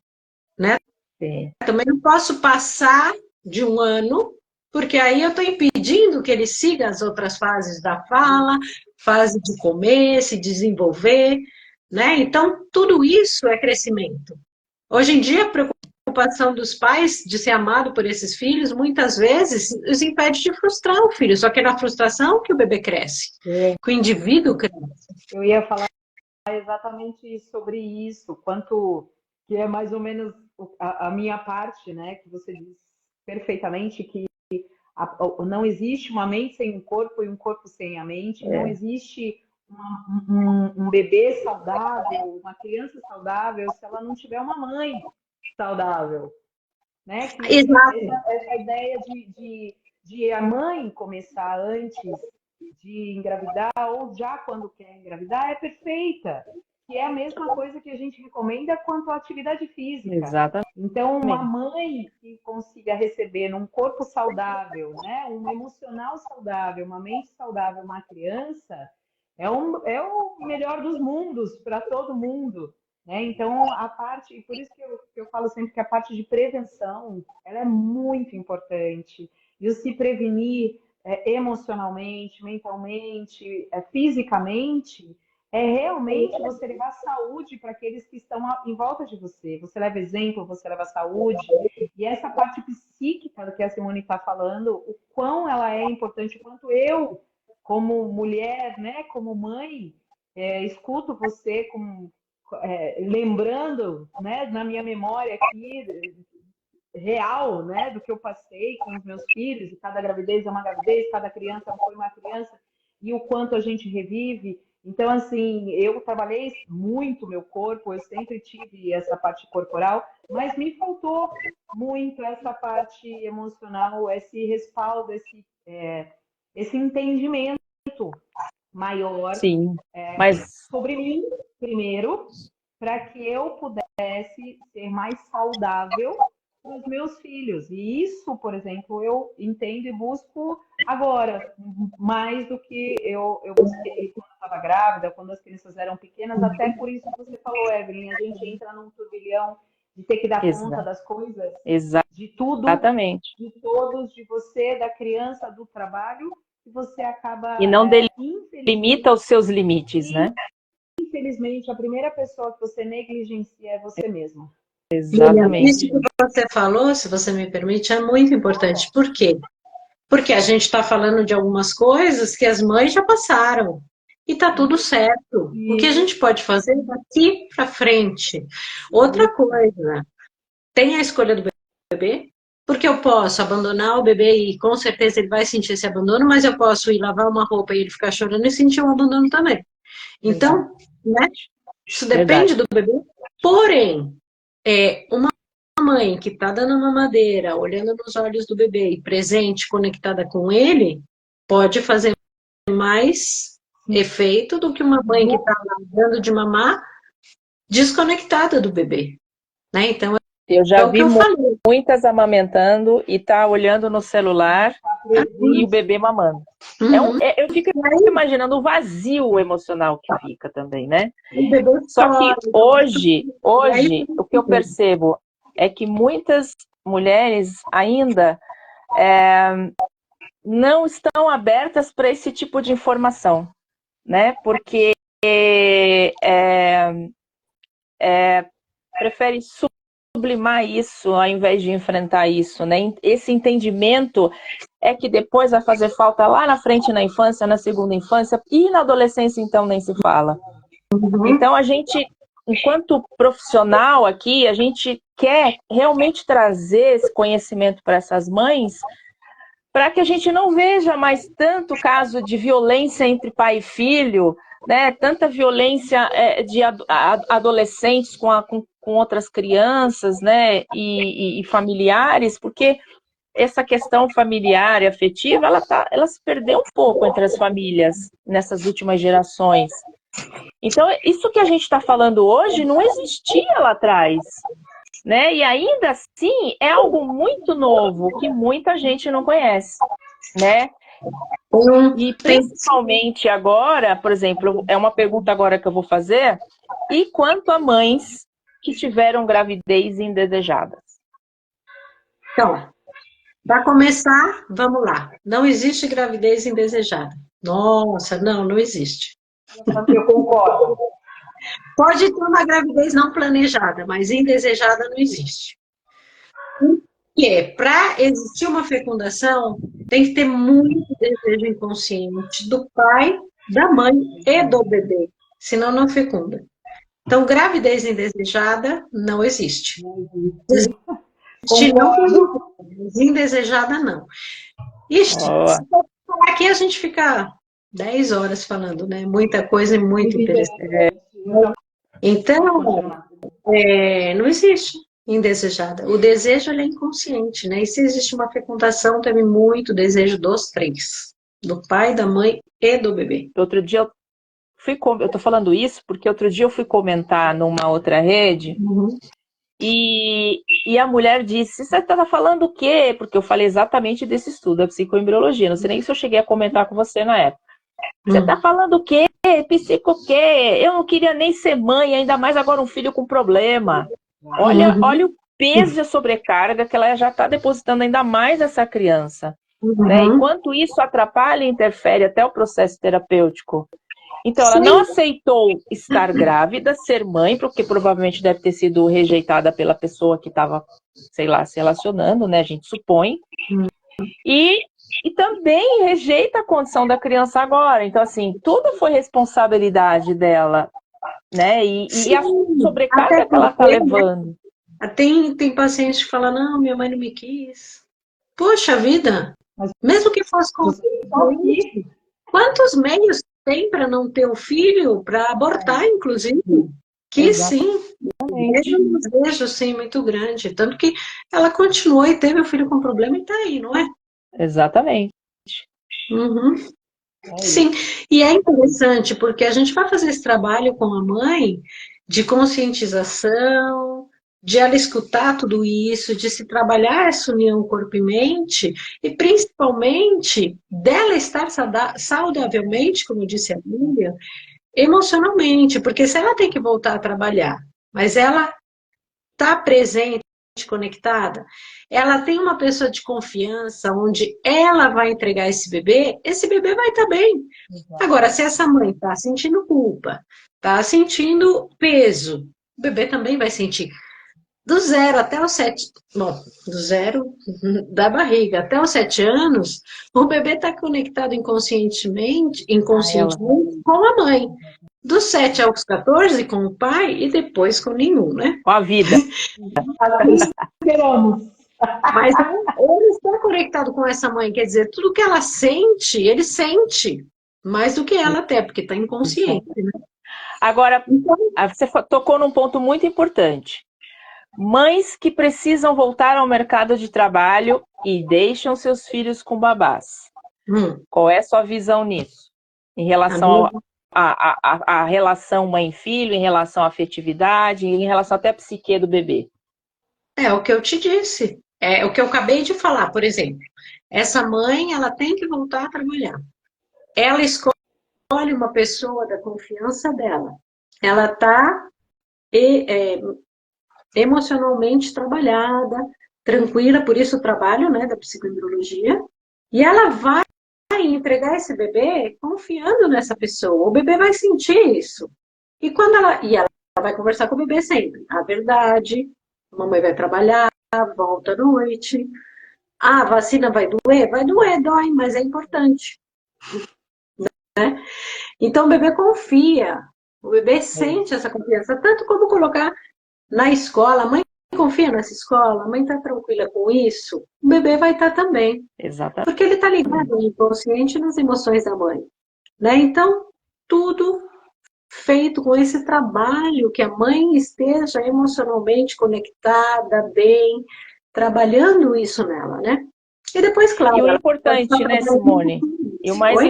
Speaker 2: né?
Speaker 4: Sim.
Speaker 2: Também não posso passar de 1 ano, porque aí eu estou impedindo que ele siga as outras fases da fala, fase de comer, se desenvolver, né? Então, tudo isso é crescimento. Hoje em dia, a preocupação dos pais de ser amado por esses filhos, muitas vezes, os impede de frustrar o filho, só que é na frustração que o bebê cresce, que o indivíduo cresce.
Speaker 3: Eu ia falar exatamente sobre isso, quanto que é mais ou menos a minha parte, né? Que você diz perfeitamente que não existe uma mente sem um corpo e um corpo sem a mente, não existe um bebê saudável, uma criança saudável, se ela não tiver uma mãe saudável, né?
Speaker 2: Exato.
Speaker 3: Essa ideia de a mãe começar antes de engravidar ou já quando quer engravidar é perfeita, que é a mesma coisa que a gente recomenda quanto à atividade física.
Speaker 4: Exatamente.
Speaker 3: Então, uma mãe que consiga receber num corpo saudável, né, um emocional saudável, uma mente saudável, uma criança, é o melhor dos mundos para todo mundo. Né? Então, a parte, e por isso que eu falo sempre que a parte de prevenção ela é muito importante. E o se prevenir emocionalmente, mentalmente, fisicamente, é realmente você levar saúde para aqueles que estão em volta de você. Você leva exemplo, você leva saúde. E essa parte psíquica do que a Simone está falando, o quão ela é importante, o quanto eu, como mulher, né, como mãe, escuto você lembrando, né, na minha memória aqui, real, né, do que eu passei com os meus filhos, e cada gravidez é uma gravidez, cada criança foi uma criança, e o quanto a gente revive. Então, assim, eu trabalhei muito meu corpo, eu sempre tive essa parte corporal, mas me faltou muito essa parte emocional, esse respaldo, esse entendimento maior sobre mim, primeiro, para que eu pudesse ser mais saudável para os meus filhos. E isso, por exemplo, eu entendo e busco agora, mais do que eu busquei quando eu estava grávida, quando as crianças eram pequenas. Até por isso que você falou, Evelyn, a gente entra num turbilhão de ter que dar conta das coisas, de tudo, de todos, de você, da criança, do trabalho, e você acaba...
Speaker 4: E não limita os seus limites, né?
Speaker 3: Infelizmente, a primeira pessoa que você negligencia é você mesma.
Speaker 4: Exatamente.
Speaker 2: Isso que você falou, se você me permite, é muito importante. Por quê? Porque a gente está falando de algumas coisas que as mães já passaram. E tá tudo certo. O que a gente pode fazer daqui para frente? Outra coisa, tem a escolha do bebê, porque eu posso abandonar o bebê e com certeza ele vai sentir esse abandono, mas eu posso ir lavar uma roupa e ele ficar chorando e sentir um abandono também. Então, né? Isso depende do bebê. Porém, uma mãe que está dando mamadeira, olhando nos olhos do bebê e presente, conectada com ele, pode fazer mais efeito do que uma mãe que está dando de mamar desconectada do bebê. Né? Então,
Speaker 4: eu já vi muitas amamentando e tá olhando no celular e o bebê mamando. Eu fico imaginando o vazio emocional que fica também, né? Só que hoje, o que eu percebo é que muitas mulheres ainda não estão abertas para esse tipo de informação, né? Porque prefere sublimar isso ao invés de enfrentar isso, né? Esse entendimento é que depois vai fazer falta lá na frente, na infância, na segunda infância, e na adolescência então nem se fala. Então a gente, enquanto profissional aqui, a gente quer realmente trazer esse conhecimento para essas mães, para que a gente não veja mais tanto caso de violência entre pai e filho, né, tanta violência de adolescentes com outras crianças, né, e familiares, porque essa questão familiar e afetiva, ela se perdeu um pouco entre as famílias nessas últimas gerações. Então, isso que a gente está falando hoje não existia lá atrás, né? E ainda assim é algo muito novo que muita gente não conhece, né? E principalmente agora, por exemplo, é uma pergunta agora que eu vou fazer, e quanto a mães que tiveram gravidez indesejadas?
Speaker 2: Então, para começar, vamos lá. Não existe gravidez indesejada. Nossa, não existe.
Speaker 3: Eu concordo.
Speaker 2: Pode ter uma gravidez não planejada, mas indesejada não existe. Porque para existir uma fecundação, tem que ter muito desejo inconsciente do pai, da mãe e do bebê, senão não fecunda. Então, gravidez indesejada não existe. Existe não, indesejada não. Ixi, se for falar aqui a gente fica 10 horas falando, né? Muita coisa e muito interessante. Então, não existe indesejada. O desejo ele é inconsciente, né? E se existe uma fecundação, teve muito desejo dos três. Do pai, da mãe e do bebê.
Speaker 4: Outro dia eu tô falando isso porque outro dia eu fui comentar numa outra rede e a mulher disse, você tá falando o quê? Porque eu falei exatamente desse estudo, da psicoembriologia. Não sei nem se eu cheguei a comentar com você na época. Você tá falando o quê? Psico o quê? Eu não queria nem ser mãe, ainda mais agora um filho com problema. Olha o peso e a sobrecarga que ela já está depositando ainda mais nessa criança. Né? E quanto isso atrapalha e interfere até o processo terapêutico. Então, ela não aceitou estar grávida, ser mãe, porque provavelmente deve ter sido rejeitada pela pessoa que estava, sei lá, se relacionando, né? A gente supõe. E também rejeita a condição da criança agora. Então, assim, tudo foi responsabilidade dela, né? E a sobrecarga que ela está levando.
Speaker 2: Tem paciente que fala, não, minha mãe não me quis. Poxa vida, mesmo que fosse com quantos meios tem para não ter o filho, para abortar, inclusive? Que exatamente. Sim, um desejo, sim, muito grande. Tanto que ela continuou e teve o filho com problema e está aí, não é?
Speaker 4: Exatamente.
Speaker 2: Sim, e é interessante porque a gente vai fazer esse trabalho com a mãe de conscientização, de ela escutar tudo isso, de se trabalhar essa união corpo e mente, e principalmente dela estar saudavelmente, como disse a Lília, emocionalmente, porque se ela tem que voltar a trabalhar, mas ela está presente, conectada, ela tem uma pessoa de confiança, onde ela vai entregar esse bebê vai estar bem. Agora, se essa mãe está sentindo culpa, está sentindo peso, o bebê também vai sentir. Do 0 até os 7, bom, do 0 da barriga até os 7 anos, o bebê está conectado inconscientemente com a mãe. Dos 7 aos 14 com o pai e depois com nenhum, né?
Speaker 4: Com a vida.
Speaker 2: Mas ele está conectado com essa mãe, quer dizer, tudo que ela sente, ele sente. Mais do que ela até, porque está inconsciente. Né?
Speaker 4: Agora, você tocou num ponto muito importante. Mães que precisam voltar ao mercado de trabalho e deixam seus filhos com babás. Qual é a sua visão nisso? Em relação à relação mãe-filho, em relação à afetividade, em relação até à psique do bebê?
Speaker 2: É o que eu te disse. É o que eu acabei de falar, por exemplo. Essa mãe, ela tem que voltar a trabalhar. Ela escolhe uma pessoa da confiança dela. Ela está emocionalmente trabalhada, tranquila, por isso o trabalho, né, da psicoembriologia, e ela vai entregar esse bebê confiando nessa pessoa. O bebê vai sentir isso. E ela vai conversar com o bebê sempre. A verdade, a mamãe vai trabalhar, volta à noite. A vacina vai doer? Vai doer, dói, mas é importante. Né? Então o bebê confia. O bebê sente essa confiança, tanto como colocar na escola, a mãe confia nessa escola, a mãe está tranquila com isso, o bebê vai estar também.
Speaker 4: Exatamente.
Speaker 2: Porque ele está ligado no inconsciente nas emoções da mãe. Né? Então, tudo feito com esse trabalho, que a mãe esteja emocionalmente conectada, bem, trabalhando isso nela, né? E depois, claro,
Speaker 4: E o
Speaker 2: ela pode estar
Speaker 4: importante, né,
Speaker 2: trabalhando
Speaker 4: Simone?
Speaker 2: com
Speaker 4: E o
Speaker 2: isso.
Speaker 4: mais
Speaker 2: Oi?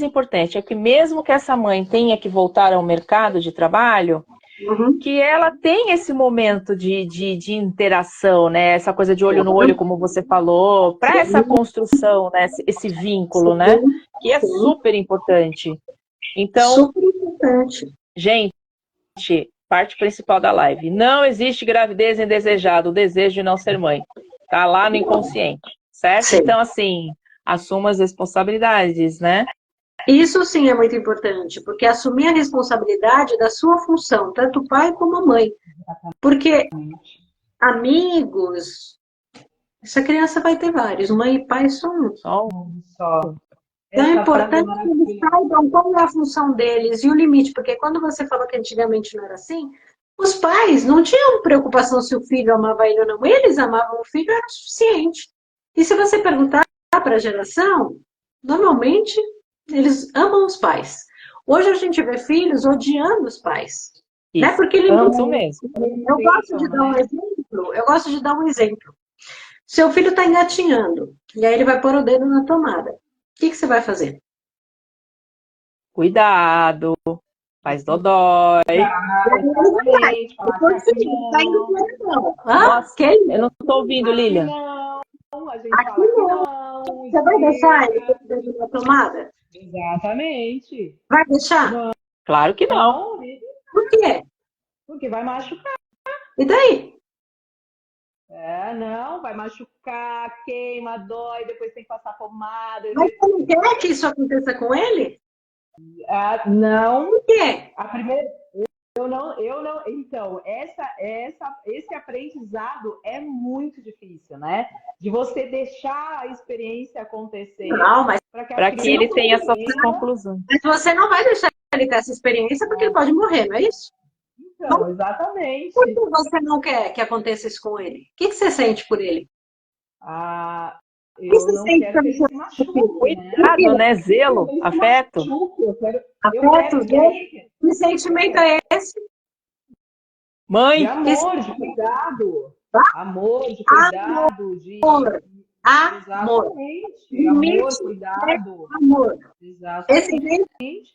Speaker 4: importante, é que mesmo que essa mãe tenha que voltar ao mercado de trabalho,
Speaker 2: Uhum.
Speaker 4: que ela tem esse momento de interação, né? Essa coisa de olho no olho, como você falou, para essa construção, né? Esse vínculo, né? Que é
Speaker 2: Sim,
Speaker 4: super importante. Então,
Speaker 2: super importante.
Speaker 4: gente, parte principal da live. Não existe gravidez indesejada, o desejo de não ser mãe. Tá lá no inconsciente, certo?
Speaker 2: Sim.
Speaker 4: Então, assim, assuma as responsabilidades, né?
Speaker 2: Isso sim é muito importante, porque assumir a responsabilidade da sua função, tanto o pai como a mãe. Porque amigos, essa criança vai ter vários, mãe e pai só um.
Speaker 4: Só
Speaker 3: Só.
Speaker 2: Então é
Speaker 3: Essa frase é
Speaker 2: importante que eles
Speaker 3: maravilhosa.
Speaker 2: saibam qual é a função deles e o limite, porque quando você falou que antigamente não era assim, os pais não tinham preocupação se o filho amava ele ou não, eles amavam o filho, era o suficiente. E se você perguntar para a geração, normalmente eles amam os pais. Hoje a gente vê filhos odiando os pais, né? Porque ele
Speaker 4: isso mesmo.
Speaker 2: eu gosto de dar um exemplo, Seu filho está engatinhando, e aí ele vai pôr o dedo na tomada. O que você vai fazer?
Speaker 4: Cuidado, faz dodói.
Speaker 3: Exatamente. Falar que aqui não.
Speaker 4: Nossa,
Speaker 2: Que
Speaker 4: eu não estou ouvindo, Lilian.
Speaker 3: Não, a gente fala que não.
Speaker 2: Você vai deixar ele pôr o dedo na tomada?
Speaker 3: Exatamente.
Speaker 2: Vai deixar?
Speaker 4: Claro que não.
Speaker 3: Não,
Speaker 2: Por quê?
Speaker 3: porque vai machucar.
Speaker 2: E daí?
Speaker 3: Não, vai machucar, queima, dói, depois tem que passar pomada.
Speaker 2: Mas você não quer que isso aconteça com ele?
Speaker 3: Não,
Speaker 2: Por quê?
Speaker 3: a primeira. Eu não. Então, esse aprendizado é muito difícil, né? De você deixar a experiência acontecer
Speaker 2: Não, mas
Speaker 4: para que ele tenha essas conclusões.
Speaker 2: Mas você não vai deixar ele ter essa experiência porque ele pode morrer, não é isso?
Speaker 3: Então, exatamente.
Speaker 2: Por que você não quer que aconteça isso com ele? O que você sente por ele?
Speaker 3: Eu não quero que ele se machuque, né?
Speaker 4: Cuidado, né? Zelo, afeto.
Speaker 2: Afeto, que sentimento é esse?
Speaker 4: Mãe.
Speaker 3: De amor, de cuidado. Amor, de cuidado, de...
Speaker 2: Amor.
Speaker 3: Exatamente. Amor, cuidado.
Speaker 2: Amor.
Speaker 3: Exatamente.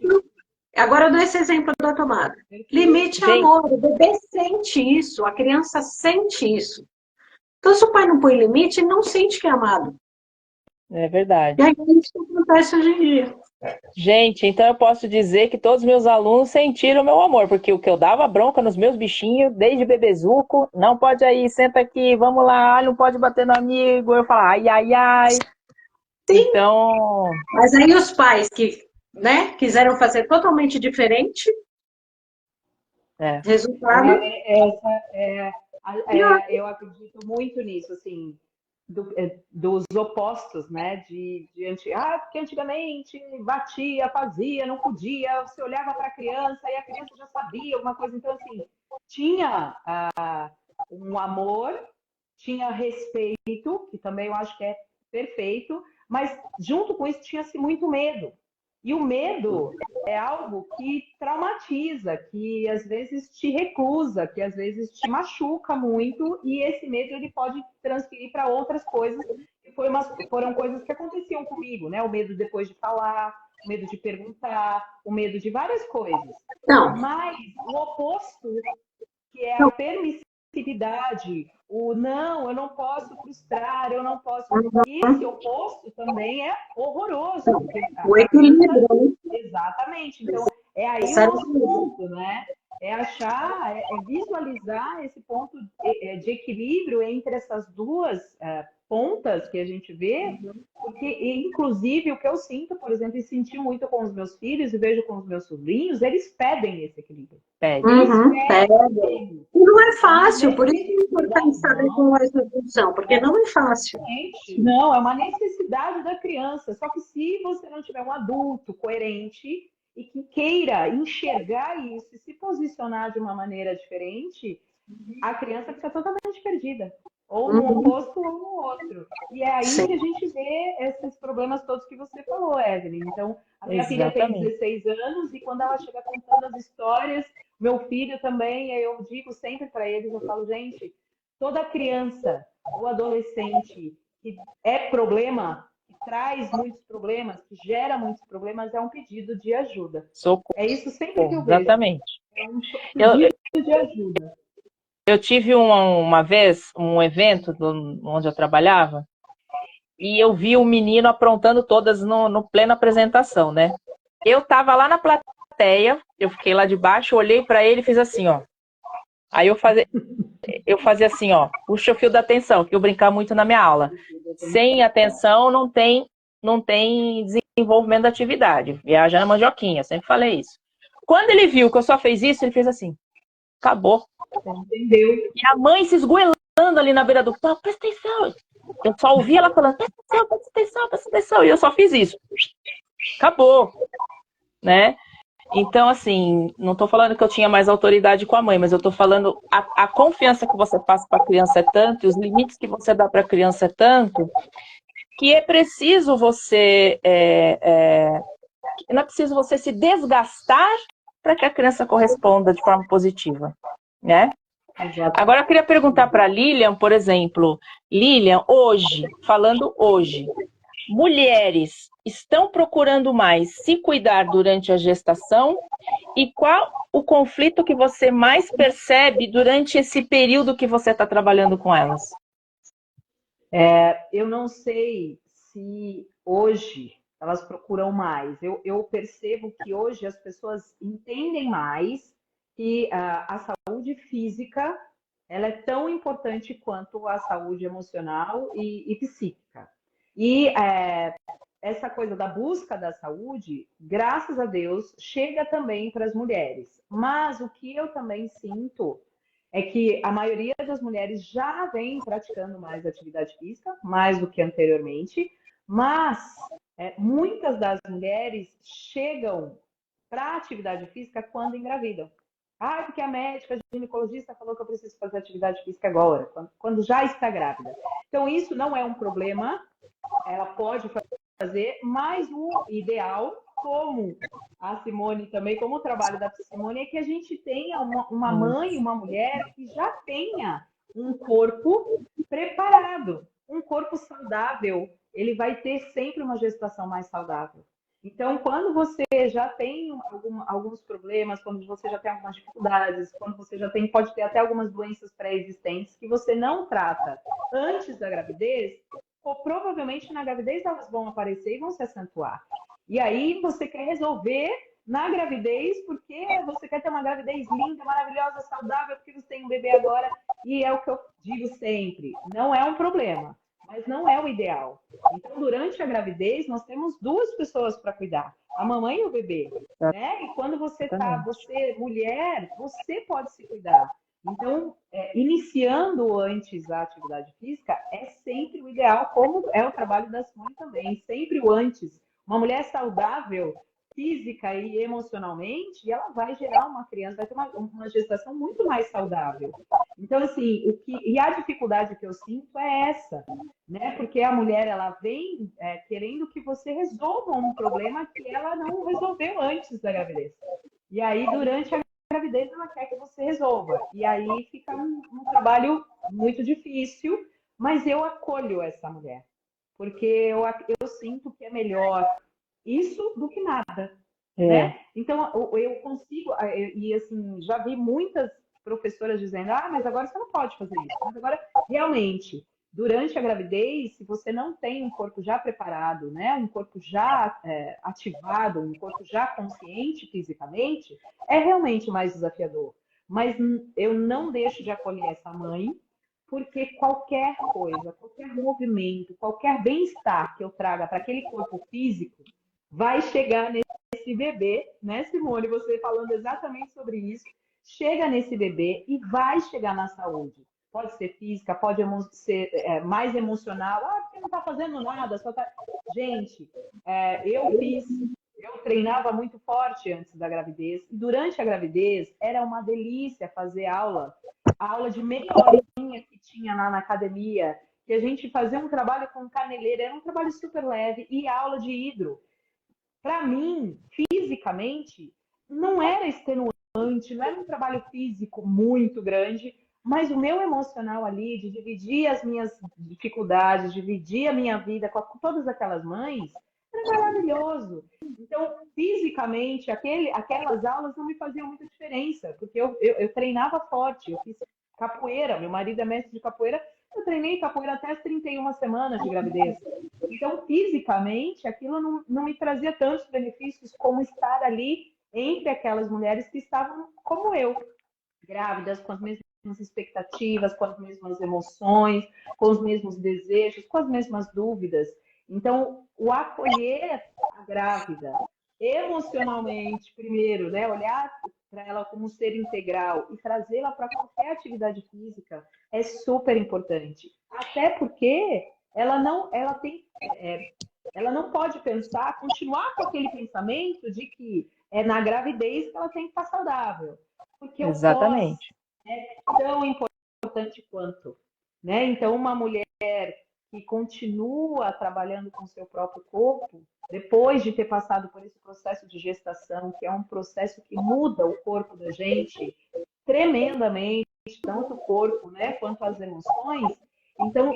Speaker 2: Agora eu dou esse exemplo da tomada. Limite é amor. O bebê sente isso, a criança sente isso. Então, se o pai não põe limite, ele não sente que é amado.
Speaker 4: É verdade.
Speaker 2: E aí é isso que acontece hoje em dia.
Speaker 4: Gente, então eu posso dizer que todos os meus alunos sentiram o meu amor, porque o que eu dava bronca nos meus bichinhos, desde bebezuco, não pode aí, senta aqui, vamos lá, não pode bater no amigo, eu falo, ai, ai, ai.
Speaker 2: Sim.
Speaker 4: Então...
Speaker 2: Mas aí os pais que, né, quiseram fazer totalmente diferente, resultado...
Speaker 3: eu acredito muito nisso, assim, dos opostos, né? Porque antigamente batia, fazia, não podia, você olhava para a criança e a criança já sabia alguma coisa. Então, assim, tinha um amor, tinha respeito, que também eu acho que é perfeito, mas junto com isso tinha-se muito medo. E o medo é algo que traumatiza, que às vezes te recusa, que às vezes te machuca muito, e esse medo ele pode transferir para outras coisas, que foram coisas que aconteciam comigo, né? O medo depois de falar, o medo de perguntar, o medo de várias coisas.
Speaker 2: Não.
Speaker 3: Mas o oposto, que é a permissividade, o não, eu não posso frustrar, eu não posso... Esse oposto também é horroroso.
Speaker 2: O equilíbrio.
Speaker 3: Exatamente. Então, é aí o nosso ponto, né? É achar, é visualizar esse ponto de equilíbrio entre essas duas pontas que a gente vê, porque, inclusive, o que eu sinto, por exemplo, e senti muito com os meus filhos e vejo com os meus sobrinhos, eles pedem esse equilíbrio.
Speaker 2: Pedem. E não é fácil, por isso é importante saber qual é essa função, porque não é fácil.
Speaker 3: Não, é uma necessidade da criança. Só que se você não tiver um adulto coerente e que queira enxergar isso e se posicionar de uma maneira diferente, a criança fica totalmente perdida. Ou no oposto ou no outro. E é aí que a gente vê esses problemas todos que você falou, Evelyn. Então, A minha filha tem
Speaker 4: Exatamente.
Speaker 3: 16 anos e quando ela chega contando as histórias, meu filho também, eu digo sempre para eles, eu falo, gente, toda criança ou adolescente que é problema, que traz muitos problemas, que gera muitos problemas, é um pedido de ajuda.
Speaker 4: Socorro,
Speaker 3: É isso sempre que eu vejo.
Speaker 4: exatamente.
Speaker 3: É um
Speaker 4: Eu,
Speaker 3: pedido de ajuda.
Speaker 4: eu tive uma vez um evento onde eu trabalhava e eu vi o menino aprontando todas no plena apresentação, né? Eu tava lá na plateia, eu fiquei lá de baixo, olhei para ele e fiz assim, ó. Aí eu fazia assim, ó, puxa o fio da atenção, que eu brincar muito na minha aula. Sem atenção não tem desenvolvimento da atividade. Viaja na mandioquinha, sempre falei isso. Quando ele viu que eu só fiz isso, ele fez assim, acabou.
Speaker 3: Entendeu?
Speaker 4: E a mãe se esgoelando ali na beira do palco, presta atenção. Eu só ouvi ela falando, presta atenção, presta atenção, presta atenção. E eu só fiz isso. Acabou, né? Então, assim, não estou falando que eu tinha mais autoridade com a mãe, mas eu estou falando a confiança que você passa para a criança é tanto, e os limites que você dá para a criança é tanto, que é preciso você não é preciso você se desgastar para que a criança corresponda de forma positiva, né?
Speaker 3: Exato.
Speaker 4: Agora eu queria perguntar para a Lilian, por exemplo, Lilian, hoje, falando hoje, mulheres estão procurando mais se cuidar durante a gestação e qual o conflito que você mais percebe durante esse período que você está trabalhando com elas?
Speaker 3: Eu não sei se hoje elas procuram mais. Eu percebo que hoje as pessoas entendem mais que a saúde física ela é tão importante quanto a saúde emocional e psíquica. E essa coisa da busca da saúde, graças a Deus, chega também para as mulheres. Mas o que eu também sinto é que a maioria das mulheres já vem praticando mais atividade física, mais do que anteriormente, mas muitas das mulheres chegam para a atividade física quando engravidam. Ah, porque a médica, a ginecologista falou que eu preciso fazer atividade física agora, quando já está grávida. Então, isso não é um problema, ela pode fazer, mas o ideal, como a Simone também, como o trabalho da Simone, é que a gente tenha uma mãe, uma mulher que já tenha um corpo preparado, um corpo saudável. Ele vai ter sempre uma gestação mais saudável. Então, quando você já tem alguns problemas, quando você já tem algumas dificuldades, quando você já tem, pode ter até algumas doenças pré-existentes que você não trata antes da gravidez, ou provavelmente na gravidez elas vão aparecer e vão se acentuar. E aí você quer resolver na gravidez, porque você quer ter uma gravidez linda, maravilhosa, saudável, porque você tem um bebê agora, e é o que eu digo sempre, não é um problema, mas não é o ideal. Então, durante a gravidez, nós temos duas pessoas para cuidar, a mamãe e o bebê, né? E quando você mulher, você pode se cuidar. Então, iniciando antes a atividade física é sempre o ideal, como é o trabalho da Simone também, sempre o antes. Uma mulher saudável, física e emocionalmente, ela vai gerar uma criança, vai ter uma gestação muito mais saudável. Então, assim, e a dificuldade que eu sinto é essa, né? Porque a mulher, ela vem querendo que você resolva um problema que ela não resolveu antes da gravidez. E aí, durante a gravidez, ela quer que você resolva. E aí fica um trabalho muito difícil, mas eu acolho essa mulher. Porque eu sinto que é melhor isso do que nada. Né? Então, eu consigo, e assim, já vi muitas professoras dizendo, mas agora você não pode fazer isso. Mas agora, realmente, durante a gravidez, se você não tem um corpo já preparado, né, um corpo já ativado, um corpo já consciente fisicamente, é realmente mais desafiador. Mas eu não deixo de acolher essa mãe, porque qualquer coisa, qualquer movimento, qualquer bem-estar que eu traga para aquele corpo físico, vai chegar nesse bebê, né, Simone? Você falando exatamente sobre isso, chega nesse bebê e vai chegar na saúde. Pode ser física, pode ser mais emocional. Porque não está fazendo nada, só tá... Gente, eu treinava muito forte antes da gravidez. E durante a gravidez, era uma delícia fazer aula de meia horinha que tinha lá na academia, que a gente fazia um trabalho com caneleira, era um trabalho super leve, e aula de hidro. para mim, fisicamente, não era extenuante, não era um trabalho físico muito grande, mas o meu emocional ali, de dividir as minhas dificuldades, dividir a minha vida com todas aquelas mães, era maravilhoso. Então, fisicamente, aquelas aulas não me faziam muita diferença, porque eu treinava forte, eu fiz capoeira, meu marido é mestre de capoeira, eu treinei capoeira até as 31 semanas de gravidez. Então, fisicamente, aquilo não me trazia tantos benefícios como estar ali entre aquelas mulheres que estavam como eu, grávidas, com as mesmas expectativas, com as mesmas emoções, com os mesmos desejos, com as mesmas dúvidas. Então, o acolher a grávida emocionalmente, primeiro, né? Olhar para ela como um ser integral e trazê-la para qualquer atividade física é super importante. Até porque ela não pode continuar com aquele pensamento de que é na gravidez que ela tem que estar saudável. Porque o pós
Speaker 4: Exatamente.
Speaker 3: é tão importante quanto, né? Então, uma mulher que continua trabalhando com o seu próprio corpo, depois de ter passado por esse processo de gestação, que é um processo que muda o corpo da gente tremendamente, tanto o corpo, né, quanto as emoções. Então,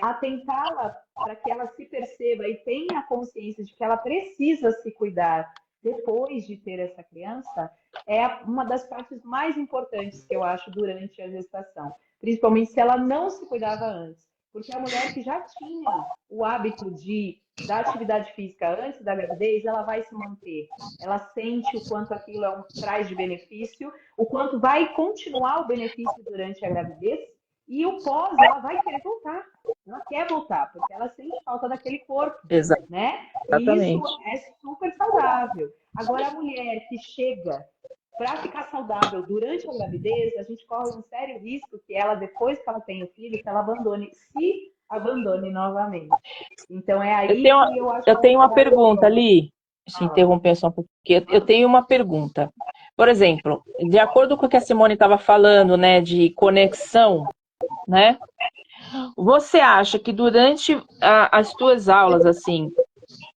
Speaker 3: atentá-la para que ela se perceba e tenha a consciência de que ela precisa se cuidar depois de ter essa criança, é uma das partes mais importantes que eu acho durante a gestação, principalmente se ela não se cuidava antes. Porque a mulher que já tinha o hábito da atividade física antes da gravidez, ela vai se manter. Ela sente o quanto aquilo traz de benefício, o quanto vai continuar o benefício durante a gravidez, e o pós, ela vai querer voltar. Ela quer voltar, porque ela sente falta daquele corpo, né? E isso é super saudável. Agora, a mulher que chega para ficar saudável durante a gravidez, a gente corre um sério risco que ela, depois que ela tem o filho, que ela se abandone novamente. Então, é aí que eu acho que
Speaker 4: eu tenho uma pergunta, Li. Deixa eu interromper só um pouquinho. Eu tenho uma pergunta. Por exemplo, de acordo com o que a Simone estava falando, né, de conexão, né? Você acha que durante as tuas aulas, assim,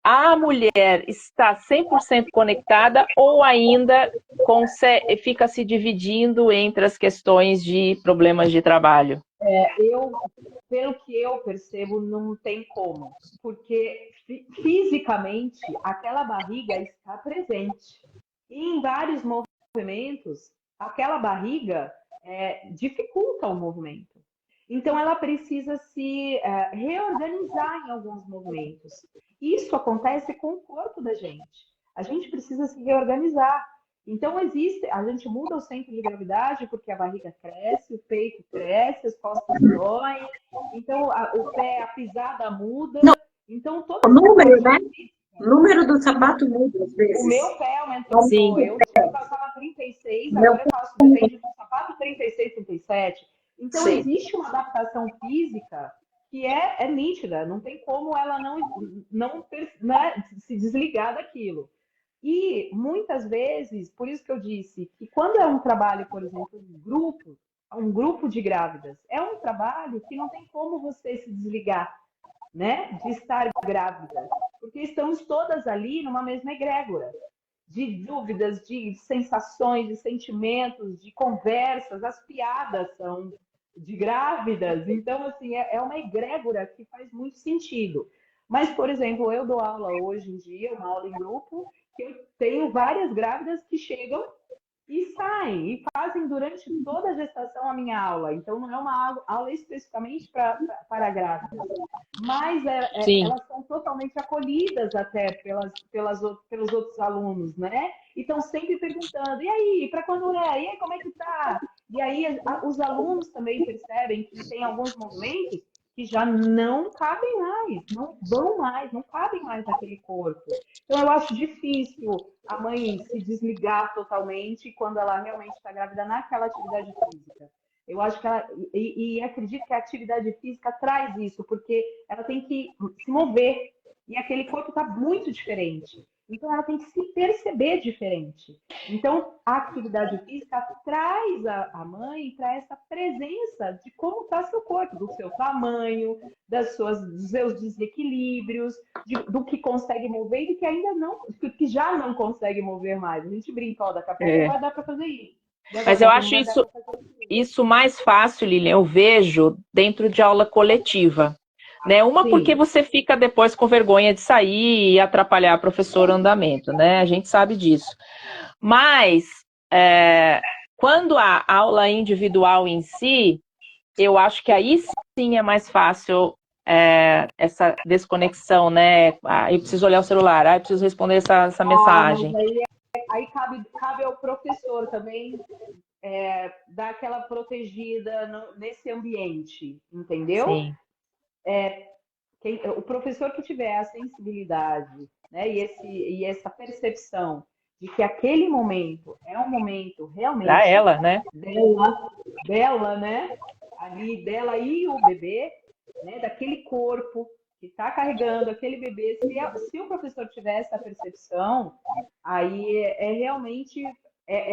Speaker 4: a mulher está 100% conectada ou ainda fica se dividindo entre as questões de problemas de trabalho?
Speaker 3: Pelo que eu percebo, não tem como, porque fisicamente aquela barriga está presente. E em vários movimentos, aquela barriga dificulta o movimento. Então, ela precisa se reorganizar em alguns movimentos. Isso acontece com o corpo da gente. A gente precisa se reorganizar. Então, a gente muda o centro de gravidade porque a barriga cresce, o peito cresce, as costas doem. Então, o pé, a pisada muda. Então, todo
Speaker 2: o número, né? O número do sapato muda às vezes.
Speaker 3: O meu pé aumentou.
Speaker 4: Sim.
Speaker 3: Eu passava 36, agora eu faço, depende do sapato, 36, 37. Então, sim, existe uma adaptação física que é nítida. Não tem como ela não se desligar daquilo. E, muitas vezes, por isso que eu disse que quando é um trabalho, por exemplo, um grupo de grávidas, é um trabalho que não tem como você se desligar, né, de estar grávida, porque estamos todas ali numa mesma egrégora, de dúvidas, de sensações, de sentimentos, de conversas, as piadas são de grávidas, então, assim, é uma egrégora que faz muito sentido. Mas, por exemplo, eu dou aula hoje em dia, uma aula em grupo, que eu tenho várias grávidas que chegam e saem, e fazem durante toda a gestação a minha aula. Então, não é uma aula especificamente para grávidas, mas elas são totalmente acolhidas até pelos outros alunos, né? E estão sempre perguntando, e aí, para quando é? E aí, como é que tá? E aí, os alunos também percebem que tem alguns movimentos que já não cabem mais, não vão mais, não cabem mais naquele corpo. Então, eu acho difícil a mãe se desligar totalmente quando ela realmente está grávida naquela atividade física. Eu acho que ela, e acredito que a atividade física traz isso, porque ela tem que se mover, e aquele corpo está muito diferente. Então, ela tem que se perceber diferente. Então, a atividade física traz a mãe para essa presença de como está seu corpo, do seu tamanho, dos seus desequilíbrios, do que consegue mover e do que ainda não, que já não consegue mover mais. A gente brinca, ó, daqui a pouco não vai dar para fazer isso.
Speaker 4: Mas eu acho isso mais fácil, Lilian, eu vejo dentro de aula coletiva. Né? Uma, sim, porque você fica depois com vergonha de sair e atrapalhar a professora o andamento, né? A gente sabe disso. Mas, quando a aula individual em si, eu acho que aí sim é mais fácil essa desconexão, né? Eu preciso olhar o celular, eu preciso responder essa mensagem.
Speaker 3: Mas aí cabe ao professor também dar aquela protegida nesse ambiente, entendeu?
Speaker 4: Sim.
Speaker 3: O professor que tiver a sensibilidade, né, e essa percepção de que aquele momento é um momento realmente
Speaker 4: para ela, né?
Speaker 3: Dela, né? Ali, dela e o bebê, né? Daquele corpo que está carregando aquele bebê. Se o professor tiver essa percepção, aí realmente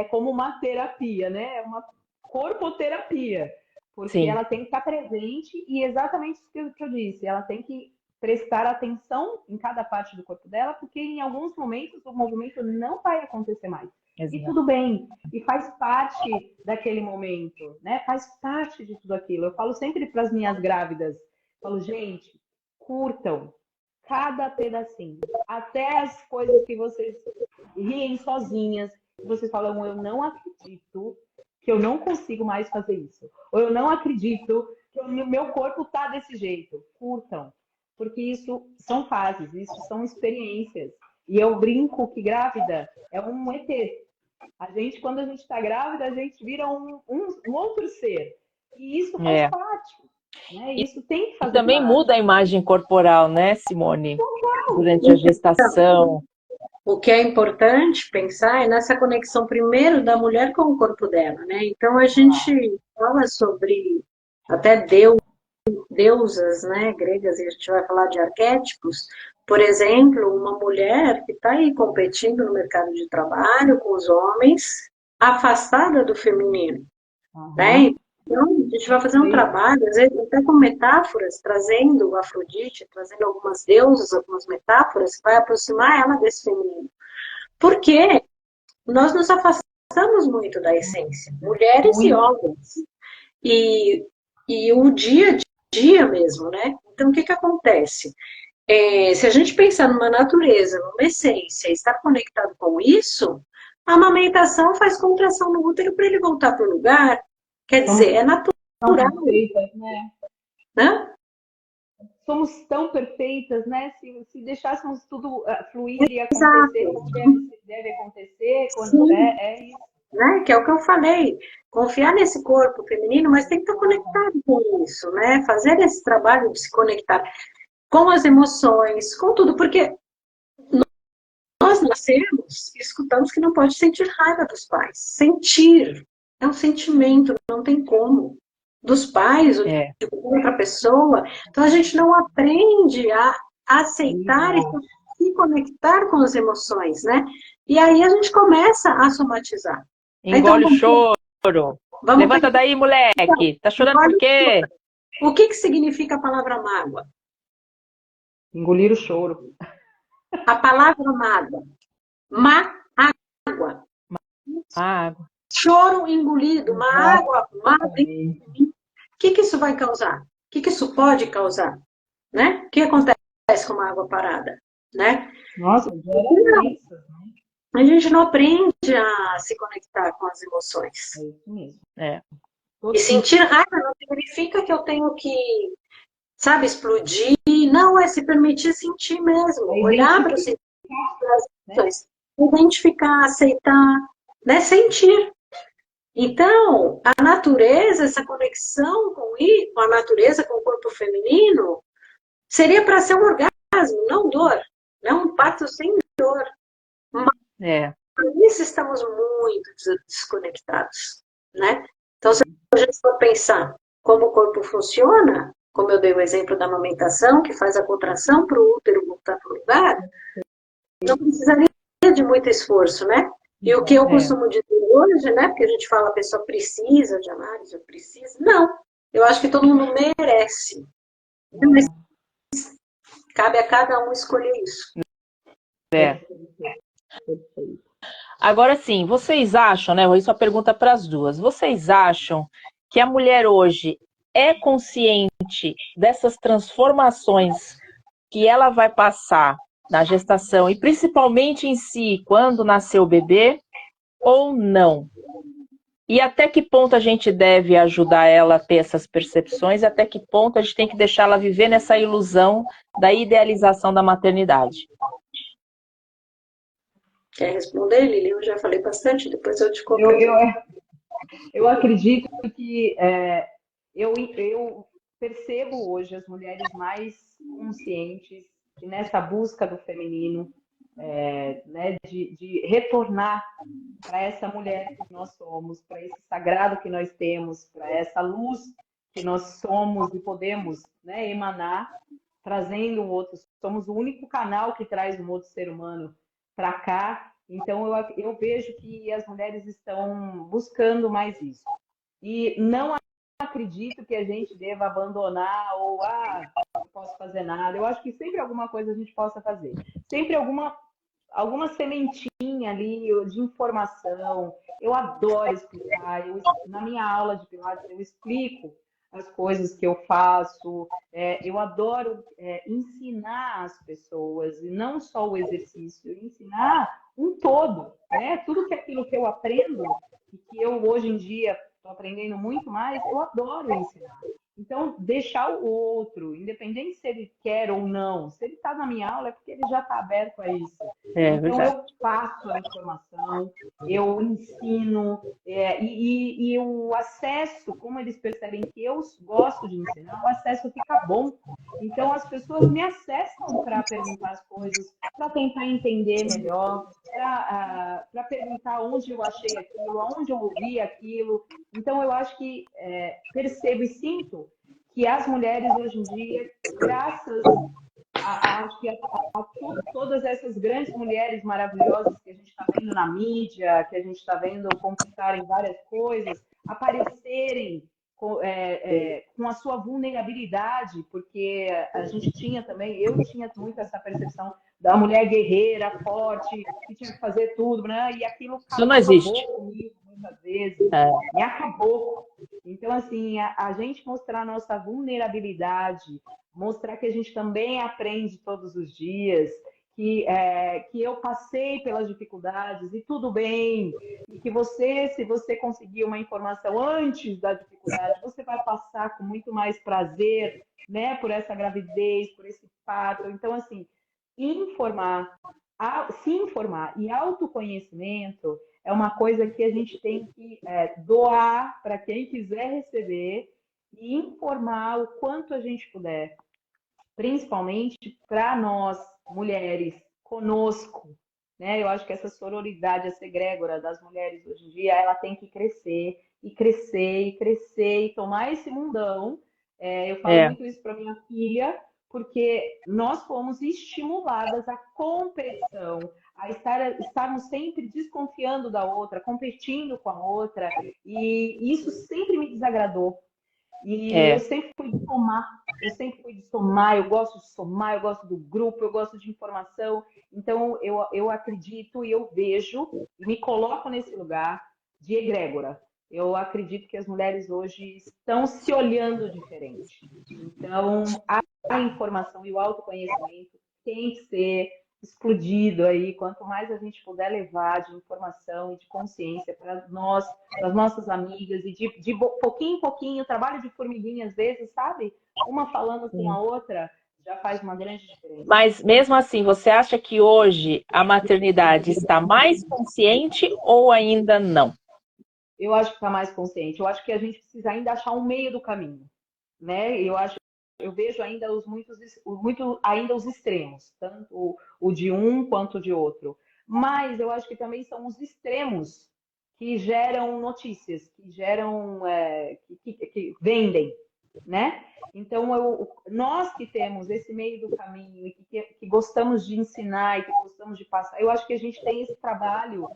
Speaker 3: como uma terapia, né? É uma corpoterapia. Porque sim, ela tem que estar presente e exatamente isso que eu disse, ela tem que prestar atenção em cada parte do corpo dela, porque em alguns momentos o movimento não vai acontecer mais. Exato. E tudo bem, e faz parte daquele momento, né? Faz parte de tudo aquilo. Eu falo sempre para as minhas grávidas, falo, gente, curtam cada pedacinho, até as coisas que vocês riem sozinhas, que vocês falam, eu não acredito que eu não consigo mais fazer isso. Ou eu não acredito que o meu corpo está desse jeito. Curtam. Porque isso são fases, isso são experiências. E eu brinco que grávida é um ET. Quando a gente está grávida, a gente vira um outro ser. E isso faz parte. Né? Isso tem que fazer
Speaker 4: também
Speaker 3: parte.
Speaker 4: Muda a imagem corporal, né, Simone? Durante a gestação.
Speaker 2: O que é importante pensar é nessa conexão primeiro da mulher com o corpo dela, né? Então a gente fala sobre até deusas, né, gregas, e a gente vai falar de arquétipos. Por exemplo, uma mulher que está aí competindo no mercado de trabalho com os homens, afastada do feminino, né? Então, a gente vai fazer um trabalho, às vezes até com metáforas, trazendo Afrodite, trazendo algumas deusas, algumas metáforas, que vai aproximar ela desse feminino. Porque nós nos afastamos muito da essência, mulheres e homens. E o dia a dia mesmo, né? Então, o que acontece? Se a gente pensar numa natureza, numa essência, estar conectado com isso, a amamentação faz contração no útero para ele voltar para o lugar. Quer dizer, é natural.
Speaker 3: Perfeitas, né?
Speaker 2: Hã?
Speaker 3: Somos tão perfeitas, né? Se deixássemos tudo fluir e acontecer como deve acontecer, quando é isso.
Speaker 2: Né? Que é o que eu falei. Confiar nesse corpo feminino, mas tem que estar conectado com isso, né? Fazer esse trabalho de se conectar com as emoções, com tudo, porque nós nascemos e escutamos que não pode sentir raiva dos pais. Sentir é um sentimento, não tem como. Dos pais ou de outra pessoa. Então a gente não aprende a aceitar e se conectar com as emoções, né? E aí a gente começa a somatizar.
Speaker 4: Engole o choro. Levanta daí, moleque. Tá chorando por quê?
Speaker 2: O que significa a palavra mágoa?
Speaker 3: Engolir o choro.
Speaker 2: A palavra mágoa. Água.
Speaker 4: Água.
Speaker 2: Choro engolido, uma água. O que isso vai causar? O que isso pode causar? Né? O que acontece com uma água parada? Né?
Speaker 3: Nossa,
Speaker 2: a gente não aprende a se conectar com as emoções.
Speaker 3: É isso mesmo.
Speaker 2: E sentir raiva não significa que eu tenho que, sabe, explodir. Não, é se permitir sentir mesmo. Olhar para os sentimentos, identificar, aceitar, né? Sentir. Então, a natureza, essa conexão com a natureza, com o corpo feminino, seria para ser um orgasmo, não dor. Não um parto sem dor. Mas por isso estamos muito desconectados, né? Então, se a gente for pensar como o corpo funciona, como eu dei o exemplo da amamentação, que faz a contração para o útero voltar para o lugar, não precisaria de muito esforço, né? E o que eu costumo dizer hoje, né? Porque a gente fala a pessoa precisa de análise, precisa. Não, eu acho que todo mundo merece. Mas cabe a cada um escolher isso.
Speaker 4: Agora sim, vocês acham, né? Isso é uma pergunta para as duas. Vocês acham que a mulher hoje é consciente dessas transformações que ela vai passar na gestação e principalmente em si, quando nasceu o bebê, ou não? E até que ponto a gente deve ajudar ela a ter essas percepções e até que ponto a gente tem que deixar ela viver nessa ilusão da idealização da maternidade?
Speaker 2: Quer responder, Lili? Eu já falei bastante, depois eu te conto.
Speaker 3: Eu acredito que eu percebo hoje as mulheres mais conscientes e nessa busca do feminino, né, de retornar para essa mulher que nós somos, para esse sagrado que nós temos, para essa luz que nós somos e podemos, né, emanar, trazendo um outro. Somos o único canal que traz um outro ser humano para cá. Então, eu vejo que as mulheres estão buscando mais isso. E não acredito que a gente deva abandonar ou, não posso fazer nada. Eu acho que sempre alguma coisa a gente possa fazer. Sempre alguma sementinha ali de informação. Eu adoro explicar. Na minha aula de Pilates, eu explico as coisas que eu faço. Eu adoro ensinar as pessoas, e não só o exercício, ensinar um todo, né? Tudo aquilo que eu aprendo, e que eu hoje em dia estou aprendendo muito mais, eu adoro ensinar. Então, deixar o outro, independente se ele quer ou não, se ele está na minha aula, é porque ele já está aberto a isso. Então, eu passo a informação, eu ensino, e o acesso, como eles percebem que eu gosto de ensinar, o acesso fica bom. Então, as pessoas me acessam para perguntar as coisas, para tentar entender melhor, para perguntar onde eu achei aquilo, onde eu ouvi aquilo. Então, eu acho que percebo e sinto que as mulheres hoje em dia, graças a todas essas grandes mulheres maravilhosas que a gente está vendo na mídia, que a gente está vendo conquistarem várias coisas, aparecerem com a sua vulnerabilidade, porque a gente tinha também, eu tinha muito essa percepção da mulher guerreira, forte, que tinha que fazer tudo, né? E aquilo
Speaker 4: isso não existe.
Speaker 3: Comigo muitas vezes, me acabou. Então, assim, a gente mostrar a nossa vulnerabilidade, mostrar que a gente também aprende todos os dias, que eu passei pelas dificuldades e tudo bem, e que se você conseguir uma informação antes da dificuldade, você vai passar com muito mais prazer, né, por essa gravidez, por esse parto. Então, assim, se informar e autoconhecimento é uma coisa que a gente tem que doar para quem quiser receber e informar o quanto a gente puder, principalmente para nós, mulheres, conosco, né? Eu acho que essa sororidade, essa egrégora das mulheres hoje em dia, ela tem que crescer, e crescer, e crescer, e tomar esse mundão. Eu falo muito isso para minha filha, porque nós fomos estimuladas à competição, a estarmos sempre desconfiando da outra, competindo com a outra, e isso sempre me desagradou. E eu sempre fui de somar, eu gosto de somar, eu gosto do grupo, eu gosto de informação. Então, eu acredito e eu vejo, e me coloco nesse lugar de egrégora. Eu acredito que as mulheres hoje estão se olhando diferente. Então, a informação e o autoconhecimento tem que ser explodido aí. Quanto mais a gente puder levar de informação e de consciência para nós, para as nossas amigas, e de pouquinho em pouquinho, trabalho de formiguinha às vezes, sabe? Uma falando com a outra já faz uma grande diferença.
Speaker 4: Mas mesmo assim, você acha que hoje a maternidade está mais consciente ou ainda não?
Speaker 3: Eu acho que está mais consciente. Eu acho que a gente precisa ainda achar um meio do caminho, né? Eu vejo ainda ainda os extremos, tanto o de um quanto o de outro. Mas eu acho que também são os extremos que geram notícias, que geram, que vendem. né? Então, nós que temos esse meio do caminho e que gostamos de ensinar e que gostamos de passar, eu acho que a gente tem esse trabalho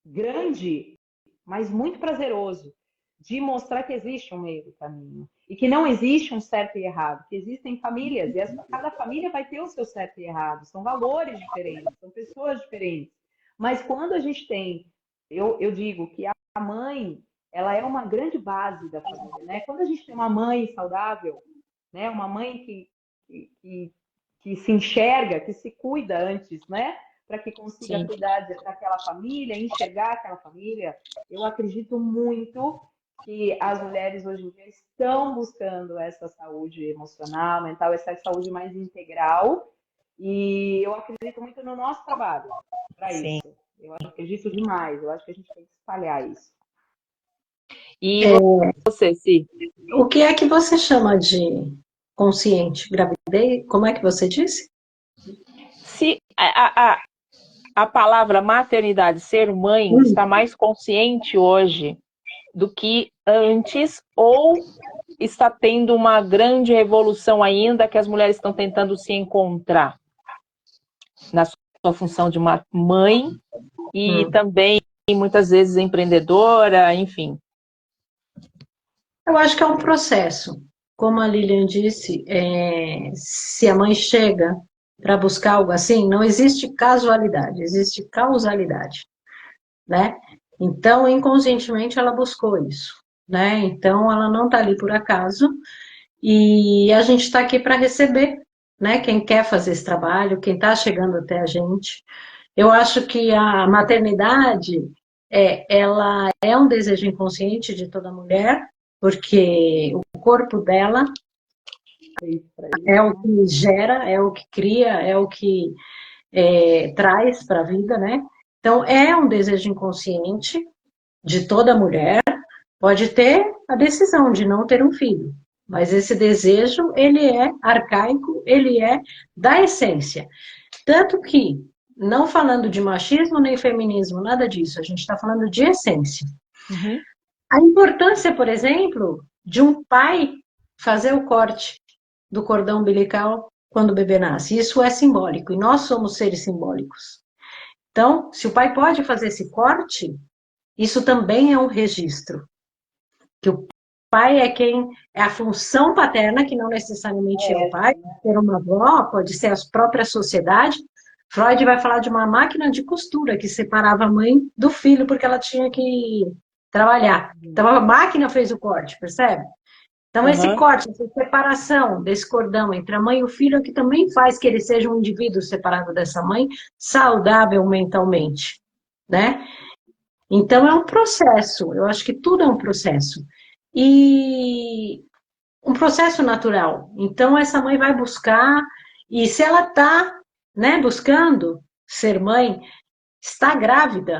Speaker 3: grande, mas muito prazeroso, de mostrar que existe um meio do caminho e que não existe um certo e errado, que existem famílias e cada família vai ter o seu certo e errado, são valores diferentes, são pessoas diferentes. Mas quando a gente tem, eu digo que a mãe, ela é uma grande base da família, né? Quando a gente tem uma mãe saudável, né? Uma mãe que se enxerga, que se cuida antes, né? Para que consiga
Speaker 4: Sim.
Speaker 3: cuidar daquela família, enxergar aquela família. Eu acredito muito que as mulheres hoje em dia estão buscando essa saúde emocional, mental, essa saúde mais integral. E eu acredito muito no nosso trabalho para
Speaker 4: Sim.
Speaker 3: isso. Eu acredito demais. Eu acho que a gente tem que espalhar isso.
Speaker 4: E você, Si?
Speaker 2: O que é que você chama de consciente? Gravidez? Como é que você disse?
Speaker 4: Se a palavra maternidade, ser mãe, está mais consciente hoje do que antes, ou está tendo uma grande revolução ainda que as mulheres estão tentando se encontrar na sua função de uma mãe e também muitas vezes empreendedora, enfim?
Speaker 2: Eu acho que é um processo. Como a Lilian disse, se a mãe chega para buscar algo assim, não existe casualidade, existe causalidade, né? Então, inconscientemente, ela buscou isso, né? Então, ela não está ali por acaso e a gente está aqui para receber, né? Quem quer fazer esse trabalho, quem está chegando até a gente. Eu acho que a maternidade, ela é um desejo inconsciente de toda mulher, porque o corpo dela é o que gera, é o que cria, é o que traz para a vida, né? Então, é um desejo inconsciente de toda mulher, pode ter a decisão de não ter um filho, mas esse desejo, ele é arcaico, ele é da essência. Tanto que, não falando de machismo nem feminismo, nada disso, a gente está falando de essência.
Speaker 4: Uhum.
Speaker 2: A importância, por exemplo, de um pai fazer o corte do cordão umbilical quando o bebê nasce. Isso é simbólico, e nós somos seres simbólicos. Então, se o pai pode fazer esse corte, isso também é um registro. Que o pai é a função paterna, que não necessariamente é o pai, pode ser uma avó, pode ser a própria sociedade. Freud vai falar de uma máquina de costura que separava a mãe do filho, porque ela tinha que trabalhar. Então, a máquina fez o corte, percebe? Então, esse corte, essa separação desse cordão entre a mãe e o filho é que também faz que ele seja um indivíduo separado dessa mãe, saudável mentalmente, né? Então, é um processo. Eu acho que tudo é um processo. E um processo natural. Então, essa mãe vai buscar, e se ela está, né, buscando ser mãe, está grávida,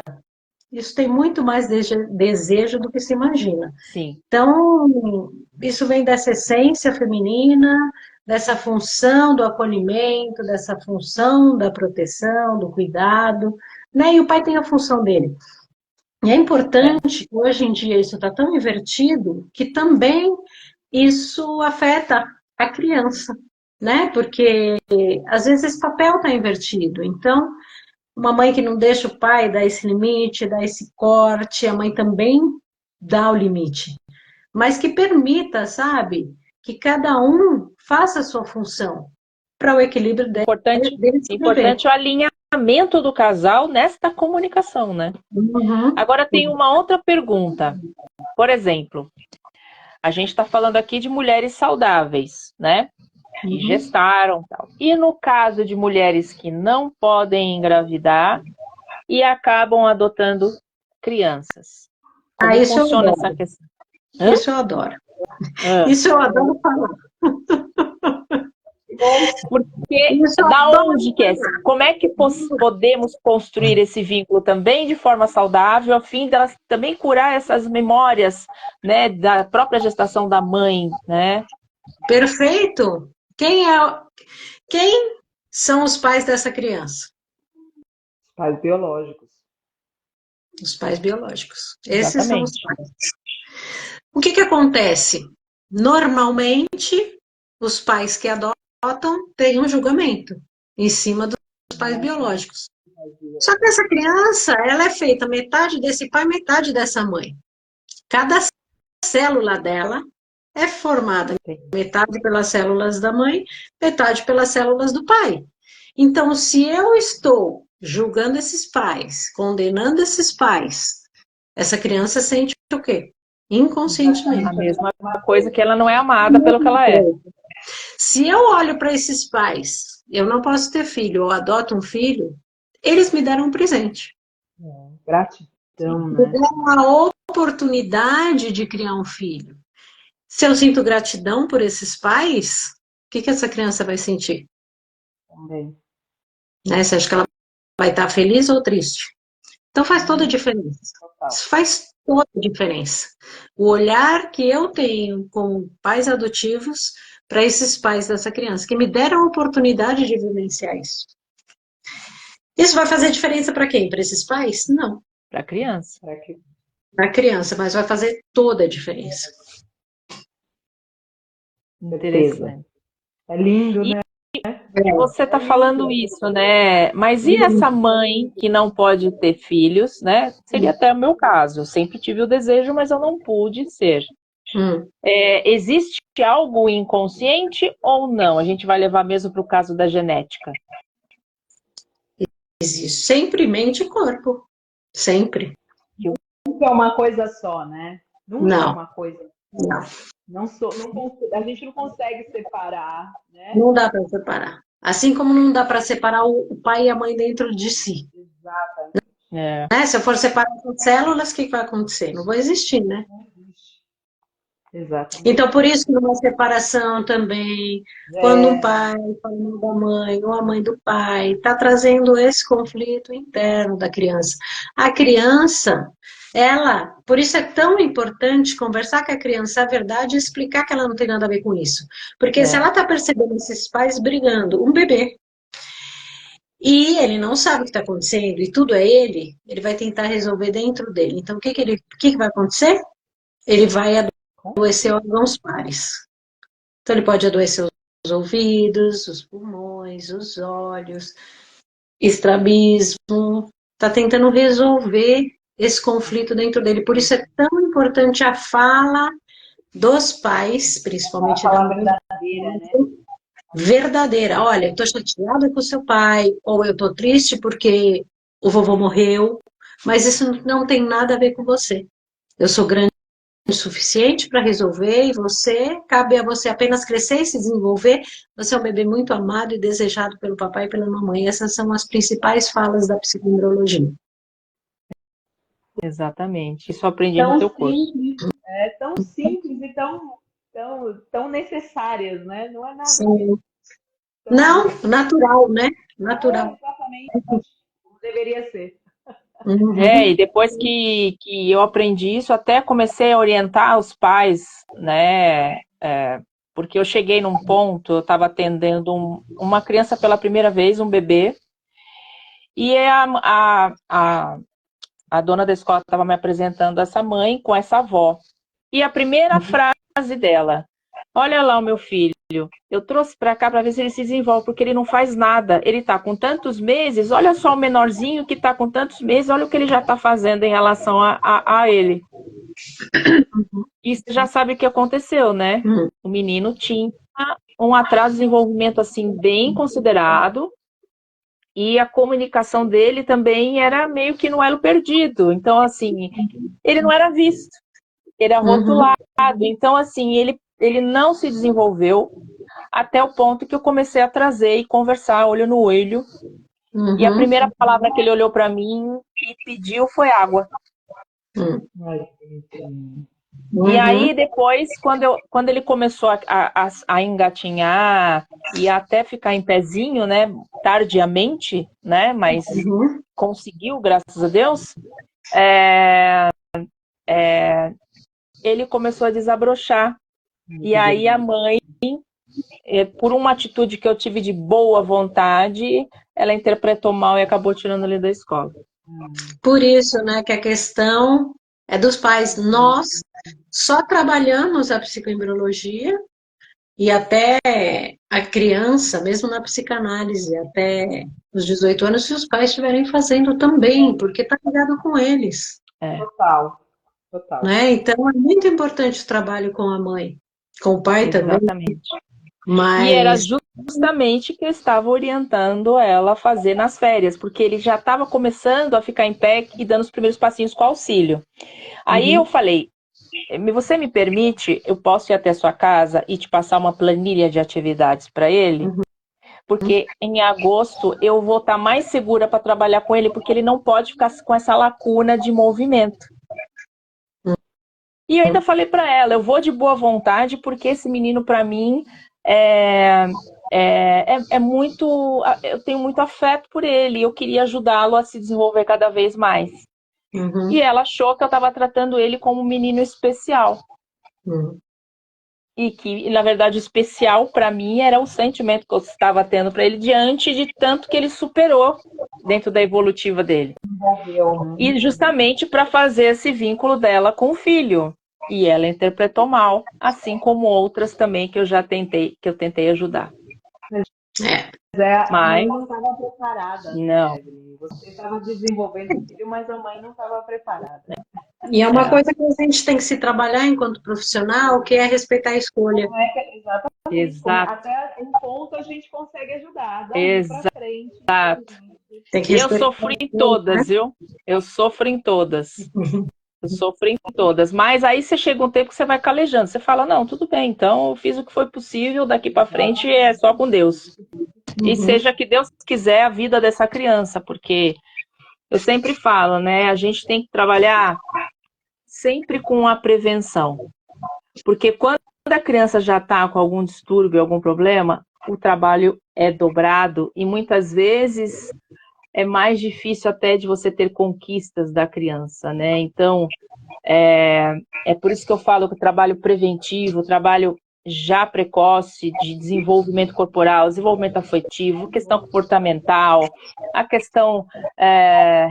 Speaker 2: isso tem muito mais desejo do que se imagina.
Speaker 4: Sim.
Speaker 2: Então, isso vem dessa essência feminina, dessa função do acolhimento, dessa função da proteção, do cuidado, né? E o pai tem a função dele. E é importante, hoje em dia isso está tão invertido, que também isso afeta a criança, né? Porque às vezes esse papel está invertido. Então, uma mãe que não deixa o pai dar esse limite, dar esse corte, a mãe também dá o limite. Mas que permita, sabe, que cada um faça a sua função para o equilíbrio dele.
Speaker 4: Importante o alinhamento do casal nesta comunicação, né?
Speaker 2: Uhum.
Speaker 4: Agora tem uma outra pergunta. Por exemplo, a gente está falando aqui de mulheres saudáveis, né? Que gestaram, tal. E no caso de mulheres que não podem engravidar e acabam adotando crianças. Como funciona essa questão?
Speaker 2: Isso eu adoro. Isso eu adoro falar.
Speaker 4: Porque da onde que é? Como é que podemos construir esse vínculo também de forma saudável, a fim delas também curar essas memórias, né, da própria gestação da mãe, né?
Speaker 2: Perfeito. Quem são os pais dessa criança?
Speaker 3: Os pais biológicos.
Speaker 2: Os pais biológicos. Esses são os pais. O que acontece? Normalmente, os pais que adotam têm um julgamento em cima dos pais biológicos. Só que essa criança, ela é feita metade desse pai, metade dessa mãe. Cada célula dela é formada metade pelas células da mãe, metade pelas células do pai. Então, se eu estou julgando esses pais, condenando esses pais, essa criança sente o quê? Inconscientemente.
Speaker 4: A mesma coisa que ela não é amada pelo que ela é.
Speaker 2: Se eu olho para esses pais, eu não posso ter filho, ou adoto um filho, eles me deram um presente.
Speaker 3: Gratidão,
Speaker 2: Me
Speaker 3: né?
Speaker 2: deram a oportunidade de criar um filho. Se eu sinto gratidão por esses pais, o que essa criança vai sentir?
Speaker 3: Também.
Speaker 2: Né? Você acha que ela vai estar feliz ou triste? Então faz toda a diferença. Isso faz toda a diferença. O olhar que eu tenho com pais adotivos para esses pais dessa criança, que me deram a oportunidade de vivenciar isso. Isso vai fazer diferença para quem? Para esses pais? Não.
Speaker 4: Para a criança.
Speaker 2: Para a criança, mas vai fazer toda a diferença.
Speaker 4: Interessante.
Speaker 3: É lindo, né?
Speaker 4: E você está falando isso, né? Mas e essa mãe que não pode ter filhos, né? Seria até o meu caso. Eu sempre tive o desejo, mas eu não pude ser. Existe algo inconsciente ou não? A gente vai levar mesmo para o caso da genética.
Speaker 2: Existe sempre mente e corpo. Sempre.
Speaker 3: Nunca é uma coisa só, né? Nunca
Speaker 2: Não.
Speaker 3: é uma coisa só.
Speaker 2: Não.
Speaker 3: A gente não consegue separar, né?
Speaker 2: Não dá para separar. Assim como não dá para separar o pai e a mãe dentro de si.
Speaker 3: Exatamente.
Speaker 2: Né? Se eu for separar as células, o que vai acontecer? Não vai existir, né?
Speaker 3: Exatamente.
Speaker 2: Então, por isso que numa separação também, quando um pai fala da mãe, ou a mãe do pai, está trazendo esse conflito interno da criança. A criança, ela, por isso é tão importante conversar com a criança a verdade e explicar que ela não tem nada a ver com isso. Porque se ela está percebendo esses pais brigando, um bebê, e ele não sabe o que está acontecendo, e tudo é ele vai tentar resolver dentro dele. Então, o que vai acontecer? Ele vai adoecer órgãos pares. Então, ele pode adoecer os ouvidos, os pulmões, os olhos, estrabismo. Está tentando resolver esse conflito dentro dele. Por isso é tão importante a fala dos pais, principalmente da mãe,
Speaker 3: verdadeira, né?
Speaker 2: verdadeira. Olha, eu estou chateada com o seu pai, ou eu estou triste porque o vovô morreu, mas isso não tem nada a ver com você. Eu sou grande o suficiente para resolver e cabe a você apenas crescer e se desenvolver. Você é um bebê muito amado e desejado pelo papai e pela mamãe. Essas são as principais falas da psiconeurologia.
Speaker 4: Exatamente. Isso eu aprendi no teu curso.
Speaker 3: Tão simples e tão necessárias, né? Não é nada.
Speaker 2: Sim. Não, natural, né? Natural.
Speaker 3: Exatamente. Como deveria ser.
Speaker 4: E depois que eu aprendi isso, até comecei a orientar os pais, né? Porque eu cheguei num ponto, eu estava atendendo uma criança pela primeira vez, um bebê, e a dona da escola estava me apresentando essa mãe com essa avó. E a primeira frase dela: olha lá o meu filho, eu trouxe para cá para ver se ele se desenvolve, porque ele não faz nada. Ele está com tantos meses, olha só o menorzinho que está com tantos meses, olha o que ele já está fazendo em relação a ele. E você já sabe o que aconteceu, né? O menino tinha um atraso de desenvolvimento assim bem considerado, e a comunicação dele também era meio que no elo perdido. Então, assim, ele não era visto, ele era rotulado. Então, assim, ele não se desenvolveu até o ponto que eu comecei a trazer e conversar olho no olho. E a primeira palavra que ele olhou para mim e pediu foi água. E aí, depois, quando ele começou a engatinhar e até ficar em pezinho, né, tardiamente, né, mas conseguiu, graças a Deus, ele começou a desabrochar. E aí a mãe, por uma atitude que eu tive de boa vontade, ela interpretou mal e acabou tirando ele da escola.
Speaker 2: Por isso, né, que a questão É dos pais. Nós só trabalhamos a psicoembriologia e até a criança, mesmo na psicanálise, até os 18 anos, se os pais estiverem fazendo também, porque está ligado com eles.
Speaker 3: Total, total.
Speaker 2: Né? Então, é muito importante o trabalho com a mãe, com o pai também.
Speaker 4: Exatamente.
Speaker 2: Mas...
Speaker 4: E era justamente que eu estava orientando ela a fazer nas férias, porque ele já estava começando a ficar em pé e dando os primeiros passinhos com auxílio. Aí eu falei, você me permite, eu posso ir até a sua casa e te passar uma planilha de atividades para ele? Porque em agosto eu vou estar mais segura para trabalhar com ele, porque ele não pode ficar com essa lacuna de movimento. E eu ainda falei para ela, eu vou de boa vontade, porque esse menino para mim é muito, eu tenho muito afeto por ele, eu queria ajudá-lo a se desenvolver cada vez mais. E ela achou que eu estava tratando ele como um menino especial. E que, na verdade, o especial para mim era o sentimento que eu estava tendo para ele diante de tanto que ele superou dentro da evolutiva dele. E justamente para fazer esse vínculo dela com o filho. E ela interpretou mal, assim como outras também que eu tentei ajudar.
Speaker 3: A mãe não estava preparada.
Speaker 4: Não.
Speaker 3: Você estava desenvolvendo o filho, mas a mãe não estava preparada.
Speaker 2: E é uma coisa que a gente tem que se trabalhar enquanto profissional, que é respeitar a escolha.
Speaker 3: Exatamente.
Speaker 4: Exato.
Speaker 3: Até um ponto a gente consegue ajudar, daí para frente.
Speaker 4: Exato. E eu sofri em todas, viu? Eu sofro em todas. Eu sofri em todas. Mas aí você chega um tempo que você vai calejando. Você fala, não, tudo bem, então eu fiz o que foi possível, daqui para frente é só com Deus. E seja que Deus quiser a vida dessa criança, porque eu sempre falo, né? A gente tem que trabalhar sempre com a prevenção. Porque quando a criança já está com algum distúrbio, algum problema, o trabalho é dobrado e muitas vezes é mais difícil até de você ter conquistas da criança, né? Então, é por isso que eu falo que o trabalho preventivo, o trabalho já precoce de desenvolvimento corporal, desenvolvimento afetivo, questão comportamental, a questão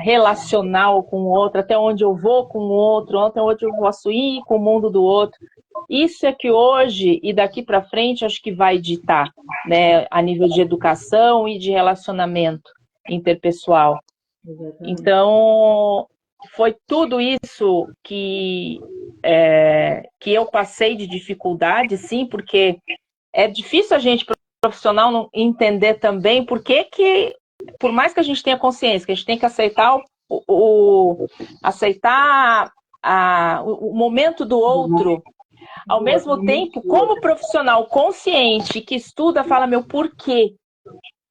Speaker 4: relacional com o outro, até onde eu vou com o outro, até onde eu posso ir com o mundo do outro. Isso é que hoje e daqui para frente acho que vai ditar, né, a nível de educação e de relacionamento interpessoal. Então, foi tudo isso que eu passei de dificuldade, sim, porque é difícil a gente, profissional, não entender também por que, por mais que a gente tenha consciência, que a gente tem que aceitar aceitar o momento do outro, ao mesmo tempo, como profissional consciente que estuda, fala, meu, por quê?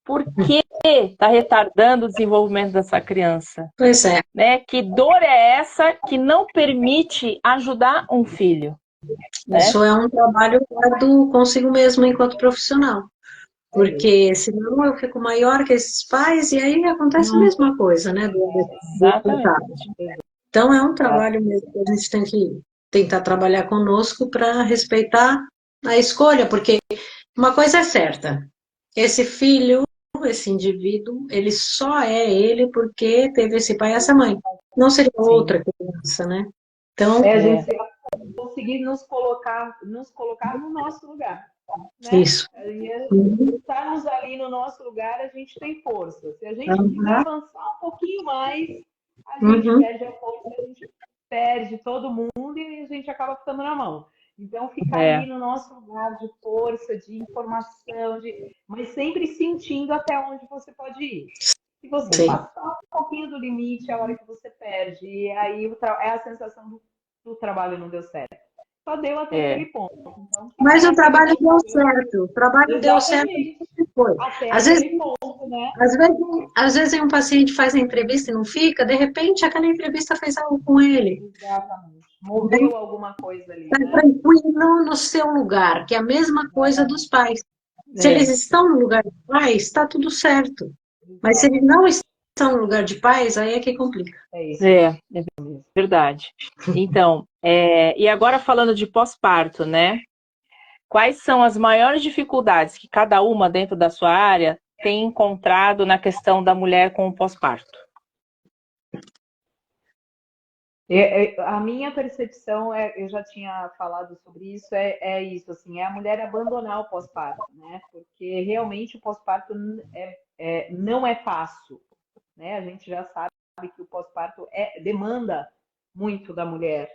Speaker 4: Por que está retardando o desenvolvimento dessa criança?
Speaker 2: Pois é.
Speaker 4: Né? Que dor é essa que não permite ajudar um filho?
Speaker 2: Isso é um trabalho consigo mesmo enquanto profissional. Porque senão eu fico maior que esses pais e aí acontece a mesma coisa, né?
Speaker 4: Exatamente.
Speaker 2: Então é um trabalho mesmo que a gente tem que tentar trabalhar conosco para respeitar a escolha, porque uma coisa é certa, esse filho, esse indivíduo, ele só é ele porque teve esse pai e essa mãe. Não seria outra criança, né? Então,
Speaker 3: a gente conseguir nos colocar no nosso lugar. Né?
Speaker 2: Isso.
Speaker 3: Estarmos ali no nosso lugar, a gente tem força. Se a gente quiser avançar um pouquinho mais, a gente perde a força, a gente perde todo mundo e a gente acaba ficando na mão. Então, ficar ali no nosso lugar de força, de informação, mas sempre sentindo até onde você pode ir. Se você passar um pouquinho do limite, é a hora que você perde. E aí é a sensação do trabalho não deu certo. Só deu até aquele ponto. Então,
Speaker 2: mas o trabalho deu certo. O trabalho deu certo. Foi.
Speaker 3: Até
Speaker 2: às
Speaker 3: aquele
Speaker 2: vezes,
Speaker 3: ponto, né?
Speaker 2: Às vezes um paciente faz a entrevista e não fica, de repente aquela entrevista fez algo com ele.
Speaker 3: Exatamente. Moveu alguma coisa ali.
Speaker 2: Está tranquilo no seu lugar, que é a mesma coisa dos pais. Se eles estão no lugar de pais, está tudo certo. Mas se eles não estão no lugar de pais, aí é que complica.
Speaker 3: É isso.
Speaker 4: É verdade. Então, e agora falando de pós-parto, né? Quais são as maiores dificuldades que cada uma dentro da sua área tem encontrado na questão da mulher com o pós-parto?
Speaker 3: A minha percepção, eu já tinha falado sobre isso, é isso, assim, é a mulher abandonar o pós-parto, né? Porque realmente o pós-parto não é fácil, né? A gente já sabe que o pós-parto demanda muito da mulher,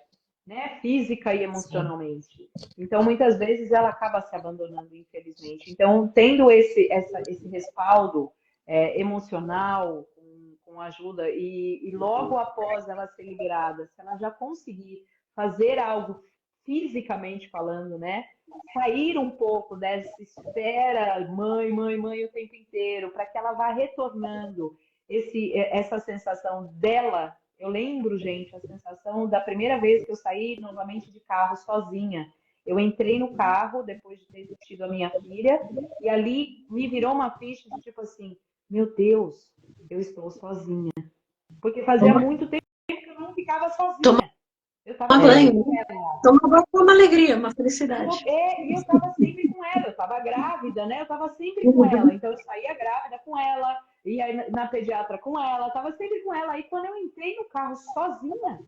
Speaker 3: né? Física e
Speaker 1: Sim.
Speaker 3: emocionalmente. Então, muitas vezes ela acaba se abandonando, infelizmente. Então, tendo esse respaldo emocional, com ajuda, e logo após ela ser liberada, se ela já conseguir fazer algo fisicamente falando, né? Sair um pouco dessa espera, mãe, mãe, mãe, o tempo inteiro, para que ela vá retornando essa sensação dela. Eu lembro, gente, a sensação da primeira vez que eu saí novamente de carro sozinha. Eu entrei no carro depois de ter tido a minha filha e ali me virou uma ficha de tipo assim, meu Deus, eu estou sozinha. Porque fazia muito tempo que eu não ficava
Speaker 2: Toma
Speaker 3: sozinha. Eu estava
Speaker 2: banho,
Speaker 3: sempre com
Speaker 2: né?
Speaker 3: ela.
Speaker 2: Toma banho é uma alegria, uma felicidade.
Speaker 3: E eu estava sempre com ela, eu estava grávida, né? Eu estava sempre com ela.
Speaker 2: Uhum.
Speaker 3: Então eu saía grávida com ela, ia na pediatra com ela, estava sempre com ela. Aí quando eu entrei no carro sozinha,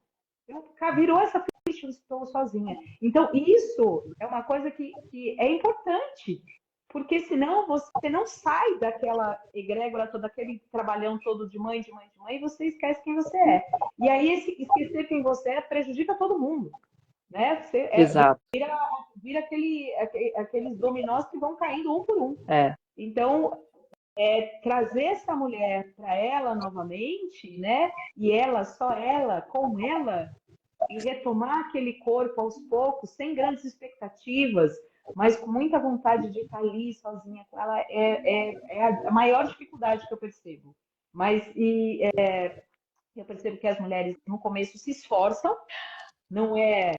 Speaker 3: virou essa ficha, eu estou sozinha. Então isso é uma coisa que é importante, porque senão você não sai daquela egrégora toda, aquele trabalhão todo de mãe, de mãe, de mãe, e você esquece quem você é. E aí esse esquecer quem você é prejudica todo mundo, né?
Speaker 4: Exato.
Speaker 3: Vira aqueles dominós que vão caindo um por um.
Speaker 4: É.
Speaker 3: Então, trazer essa mulher para ela novamente, né? E ela, só ela, com ela, e retomar aquele corpo aos poucos, sem grandes expectativas, mas com muita vontade de estar ali sozinha com ela, é a maior dificuldade que eu percebo. Mas eu percebo que as mulheres no começo se esforçam, não é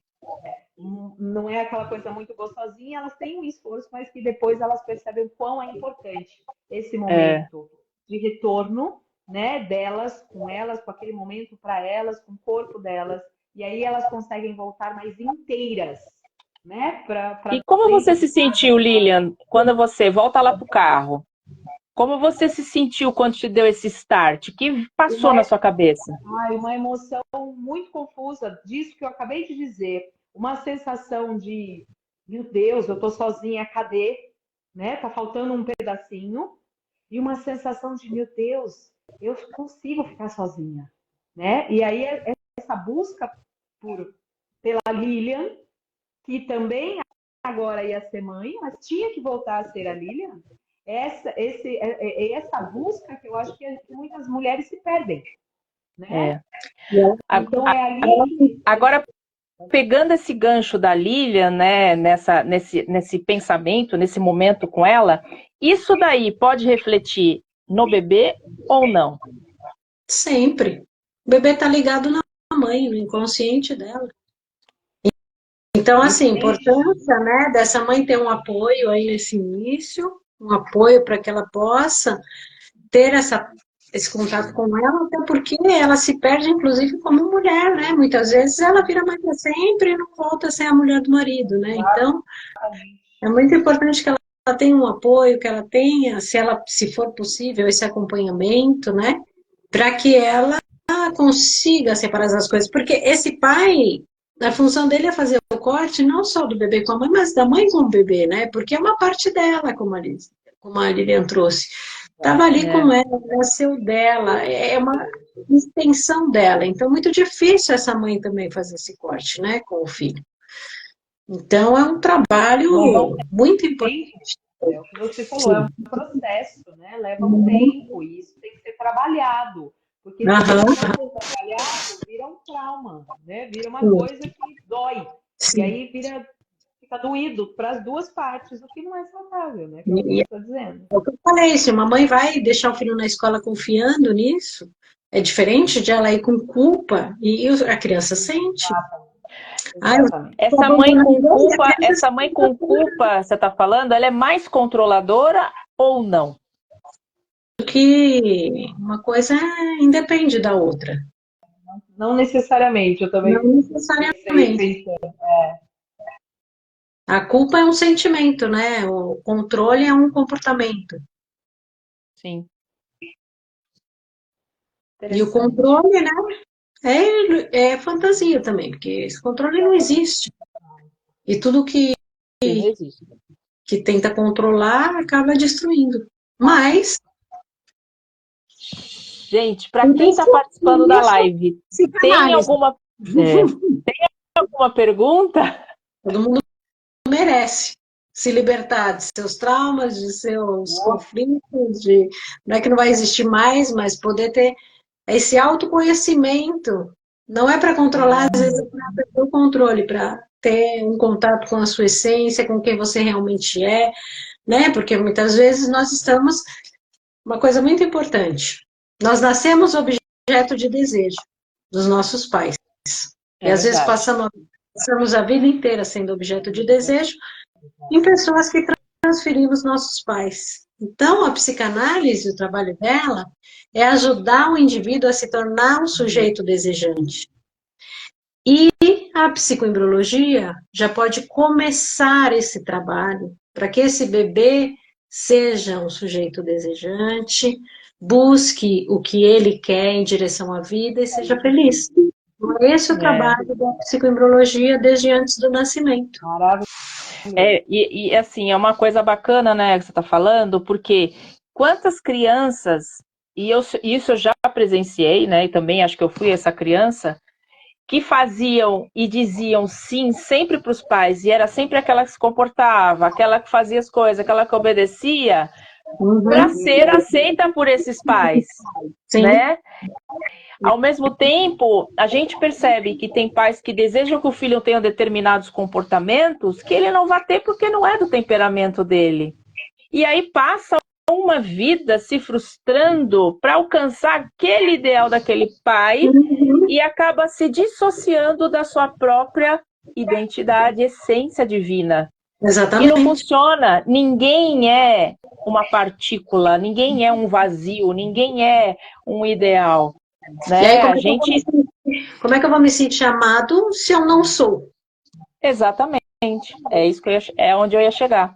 Speaker 3: não é aquela coisa muito gostosinha, elas têm um esforço, mas que depois elas percebem o quão é importante esse momento de retorno, né, delas, com aquele momento para elas, com o corpo delas, e aí elas conseguem voltar mais inteiras, né,
Speaker 4: E
Speaker 3: para
Speaker 4: como
Speaker 3: dentro
Speaker 4: você
Speaker 3: de
Speaker 4: se
Speaker 3: casa.
Speaker 4: sentiu, Lilian, quando você volta lá pro carro? Como você se sentiu quando te deu esse start? O que passou na
Speaker 3: Uma,
Speaker 4: sua cabeça?
Speaker 3: uma emoção muito confusa disso que eu acabei de dizer, uma sensação de, meu Deus, eu estou sozinha, cadê? Né? Tá faltando um pedacinho e uma sensação de, meu Deus, eu consigo ficar sozinha, né? E aí essa busca pela Lilian, que também agora ia ser mãe, mas tinha que voltar a ser a Lilian. Essa busca que eu acho que muitas mulheres se perdem, né?
Speaker 4: É.
Speaker 3: Então é ali que
Speaker 4: Agora, pegando esse gancho da Lilian, né, nesse pensamento, nesse momento com ela, isso daí pode refletir no bebê ou não?
Speaker 2: Sempre. O bebê está ligado na mãe, no inconsciente dela. Então, assim, a importância, né, dessa mãe ter um apoio aí nesse início, um apoio para que ela possa ter esse contato com ela, até porque ela se perde, inclusive, como mulher, né? Muitas vezes ela vira mãe para sempre e não volta a ser a mulher do marido, né? Então, é muito importante que ela tenha um apoio, que ela tenha, se for possível, esse acompanhamento, né? Para que ela consiga separar as coisas. Porque esse pai, a função dele é fazer o corte não só do bebê com a mãe, mas da mãe com o bebê, né? Porque é uma parte dela, como a Lilian trouxe. Estava ali com ela, nasceu dela, é uma extensão dela. Então, muito difícil essa mãe também fazer esse corte, né, com o filho. Então, é um trabalho muito importante.
Speaker 3: É o que você falou, é um processo, né? Leva um tempo e isso tem que ser trabalhado. Porque se isso não for trabalhado, vira um trauma, né? Vira uma coisa que dói.
Speaker 2: Sim.
Speaker 3: E aí fica doído para as duas partes, o que não é saudável, né? Que é o que você está dizendo.
Speaker 2: É o que eu falei, se uma mãe vai deixar o filho na escola confiando nisso, é diferente de ela ir com culpa e a criança sente.
Speaker 3: Exatamente.
Speaker 4: Essa mãe com culpa, você está falando, ela é mais controladora ou não?
Speaker 2: Que uma coisa independe da outra.
Speaker 3: Não necessariamente, eu também
Speaker 2: Não necessariamente. A culpa é um sentimento, né? O controle é um comportamento.
Speaker 4: Sim.
Speaker 2: E o controle, né? é fantasia também, porque esse controle não existe. E tudo que tenta controlar acaba destruindo. Mas...
Speaker 4: Gente, para quem está participando da live, tem alguma pergunta?
Speaker 2: Todo mundo merece se libertar de seus traumas, de seus conflitos, não é que não vai existir mais, mas poder ter esse autoconhecimento. Não é para controlar, às vezes é para perder o controle, para ter um contato com a sua essência, com quem você realmente é, né? Porque muitas vezes nós estamos... Uma coisa muito importante, nós nascemos objeto de desejo dos nossos pais. E às vezes passamos a vida inteira sendo objeto de desejo em pessoas que transferimos nossos pais. Então, a psicanálise, o trabalho dela, é ajudar o indivíduo a se tornar um sujeito desejante. E a psicoembriologia já pode começar esse trabalho para que esse bebê seja um sujeito desejante, busque o que ele quer em direção à vida e seja feliz. Esse é o trabalho da psicoembriologia desde antes do nascimento.
Speaker 3: Maravilha.
Speaker 4: E assim, é uma coisa bacana, né, que você está falando, porque quantas crianças, isso eu já presenciei, né, e também acho que eu fui essa criança, que faziam e diziam sim sempre para os pais, e era sempre aquela que se comportava, aquela que fazia as coisas, aquela que obedecia, para ser aceita por esses pais, né? Ao mesmo tempo, a gente percebe que tem pais que desejam que o filho tenha determinados comportamentos que ele não vai ter porque não é do temperamento dele. E aí passa uma vida se frustrando para alcançar aquele ideal daquele pai e acaba se dissociando da sua própria identidade, essência divina.
Speaker 2: Exatamente.
Speaker 4: E não funciona. Ninguém é uma partícula, ninguém é um vazio, ninguém é um ideal. Né?
Speaker 2: Aí, como é que eu vou me sentir amado se eu não sou?
Speaker 4: Exatamente. É isso que é onde eu ia chegar.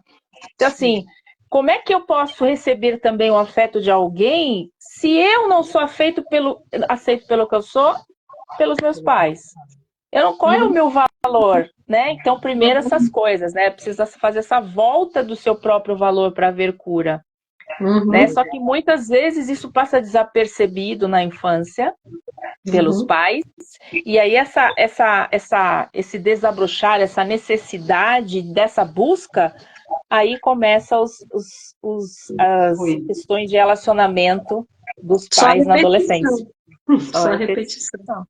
Speaker 4: Então, assim, como é que eu posso receber também o afeto de alguém se eu não sou aceito pelo que eu sou pelos meus pais? Qual é o meu valor? Né? Então, primeiro essas coisas, né? Precisa fazer essa volta do seu próprio valor para ver cura. Né? Só que muitas vezes isso passa desapercebido na infância pelos pais, e aí esse desabrochar, essa necessidade dessa busca, aí começa as questões de relacionamento dos pais na adolescência.
Speaker 2: Só repetição.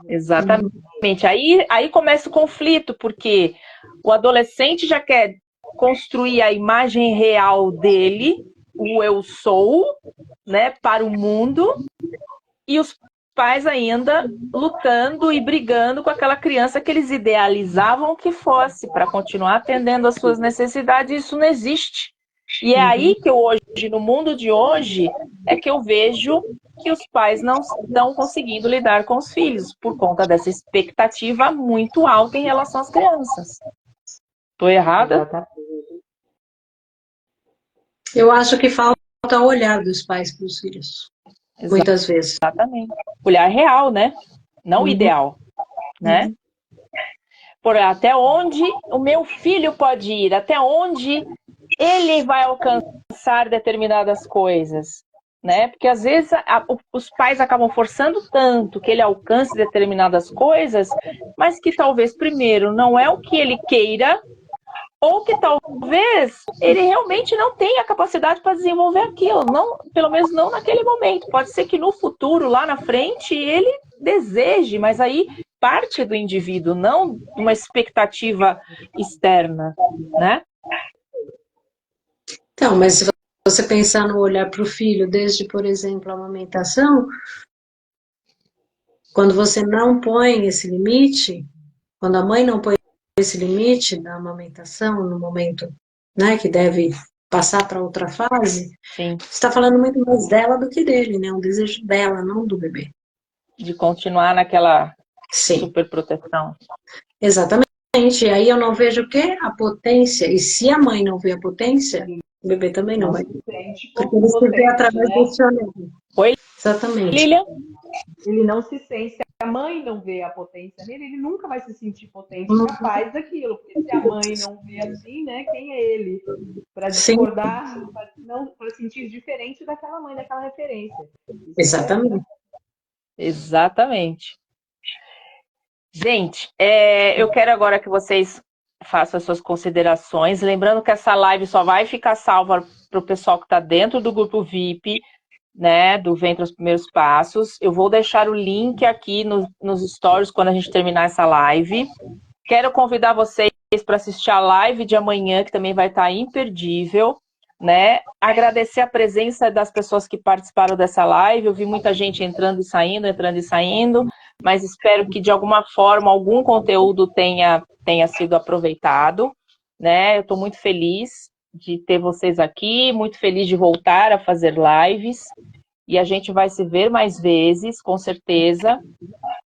Speaker 4: Exatamente. Aí começa o conflito, porque o adolescente já quer construir a imagem real dele, o eu sou, né, para o mundo, e os pais ainda lutando e brigando com aquela criança que eles idealizavam que fosse, para continuar atendendo às suas necessidades. Isso não existe. E é aí que hoje, no mundo de hoje, é que eu vejo que os pais não estão conseguindo lidar com os filhos, por conta dessa expectativa muito alta em relação às crianças. Estou errada?
Speaker 2: Eu acho que falta o olhar dos pais para os filhos. Muitas vezes.
Speaker 4: Exatamente. Olhar real, né? Não ideal, né? Por até onde o meu filho pode ir, até onde ele vai alcançar determinadas coisas, né? Porque às vezes os pais acabam forçando tanto que ele alcance determinadas coisas, mas que talvez primeiro não é o que ele queira, ou que talvez ele realmente não tenha capacidade para desenvolver aquilo, não, pelo menos não naquele momento. Pode ser que no futuro, lá na frente, ele deseje, mas aí parte do indivíduo, não uma expectativa externa, né?
Speaker 2: Então, mas se você pensar no olhar para o filho, desde, por exemplo, a amamentação, quando você não põe esse limite, quando a mãe não põe esse limite da amamentação no momento, né, que deve passar para outra fase,
Speaker 4: Sim.
Speaker 2: Você está falando muito mais dela do que dele, né? Um desejo dela, não do bebê.
Speaker 4: De continuar naquela superproteção.
Speaker 2: Exatamente. E aí eu não vejo o quê? A potência. E se a mãe não vê a potência, o bebê também não vai. Porque ele se vê através desse olhar.
Speaker 4: Oi?
Speaker 2: Exatamente.
Speaker 4: Lilian?
Speaker 3: Ele não se sente a mãe não vê a potência nele, ele nunca vai se sentir potente e capaz daquilo. Porque se a mãe não vê assim, né, quem é ele para
Speaker 2: Sim,
Speaker 3: discordar, para sentir diferente daquela mãe, daquela referência? Isso
Speaker 2: exatamente.
Speaker 4: Exatamente. Gente, eu quero agora que vocês façam as suas considerações. Lembrando que essa live só vai ficar salva para o pessoal que está dentro do grupo VIP, né, do Ventre aos Primeiros Passos. Eu vou deixar o link aqui nos stories quando a gente terminar essa live. Quero convidar vocês para assistir a live de amanhã, que também vai estar imperdível, né? Agradecer a presença das pessoas que participaram dessa live. Eu vi muita gente entrando e saindo, mas espero que de alguma forma algum conteúdo tenha sido aproveitado, né? Eu estou muito feliz de ter vocês aqui, muito feliz de voltar a fazer lives, e a gente vai se ver mais vezes, com certeza.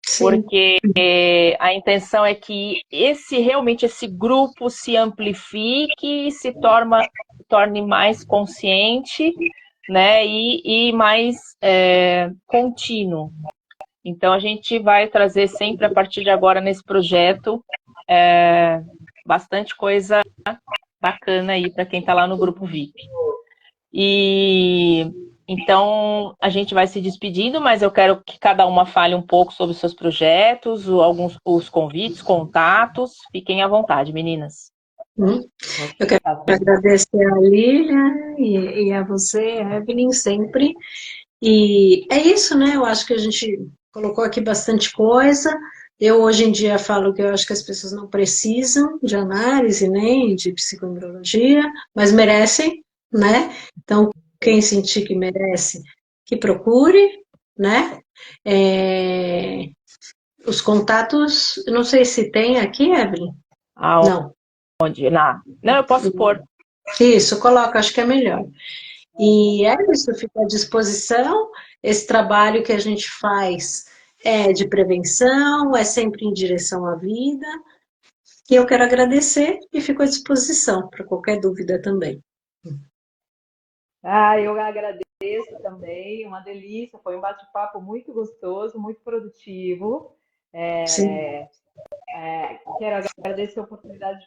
Speaker 4: Sim. Porque a intenção é que realmente esse grupo se amplifique, se torne mais consciente, né, e mais contínuo. Então a gente vai trazer sempre, a partir de agora, nesse projeto, bastante coisa bacana aí para quem está lá no grupo VIP. E então a gente vai se despedindo, mas eu quero que cada uma fale um pouco sobre os seus projetos, os convites, contatos. Fiquem à vontade, meninas.
Speaker 2: Eu quero agradecer a Lilian e a você, Evelyn, sempre. E é isso, né? Eu acho que a gente colocou aqui bastante coisa. Eu, hoje em dia, falo que eu acho que as pessoas não precisam de análise nem de psicoembriologia, mas merecem, né? Então, quem sentir que merece, que procure, né? Os contatos, eu não sei se tem aqui, Evelyn. Não.
Speaker 4: Onde? Não, eu posso pôr.
Speaker 2: Isso, coloca, acho que é melhor. E é isso, fica à disposição. Esse trabalho que a gente faz é de prevenção, é sempre em direção à vida. E eu quero agradecer e fico à disposição para qualquer dúvida também.
Speaker 3: Eu agradeço também, uma delícia, foi um bate-papo muito gostoso, muito produtivo. Quero agradecer a oportunidade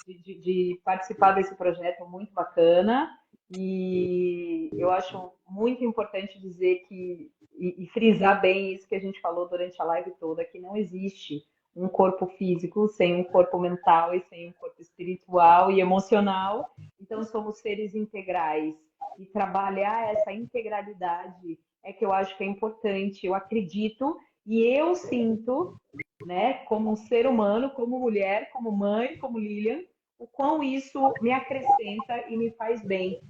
Speaker 3: de participar desse projeto muito bacana, e eu acho muito importante dizer e frisar bem isso que a gente falou durante a live toda, que não existe um corpo físico sem um corpo mental e sem um corpo espiritual e emocional. Então somos seres integrais, e trabalhar essa integralidade é que eu acho que é importante. Eu acredito e eu sinto, né, como um ser humano, como mulher, como mãe, como Lilian, o quão isso me acrescenta e me faz bem.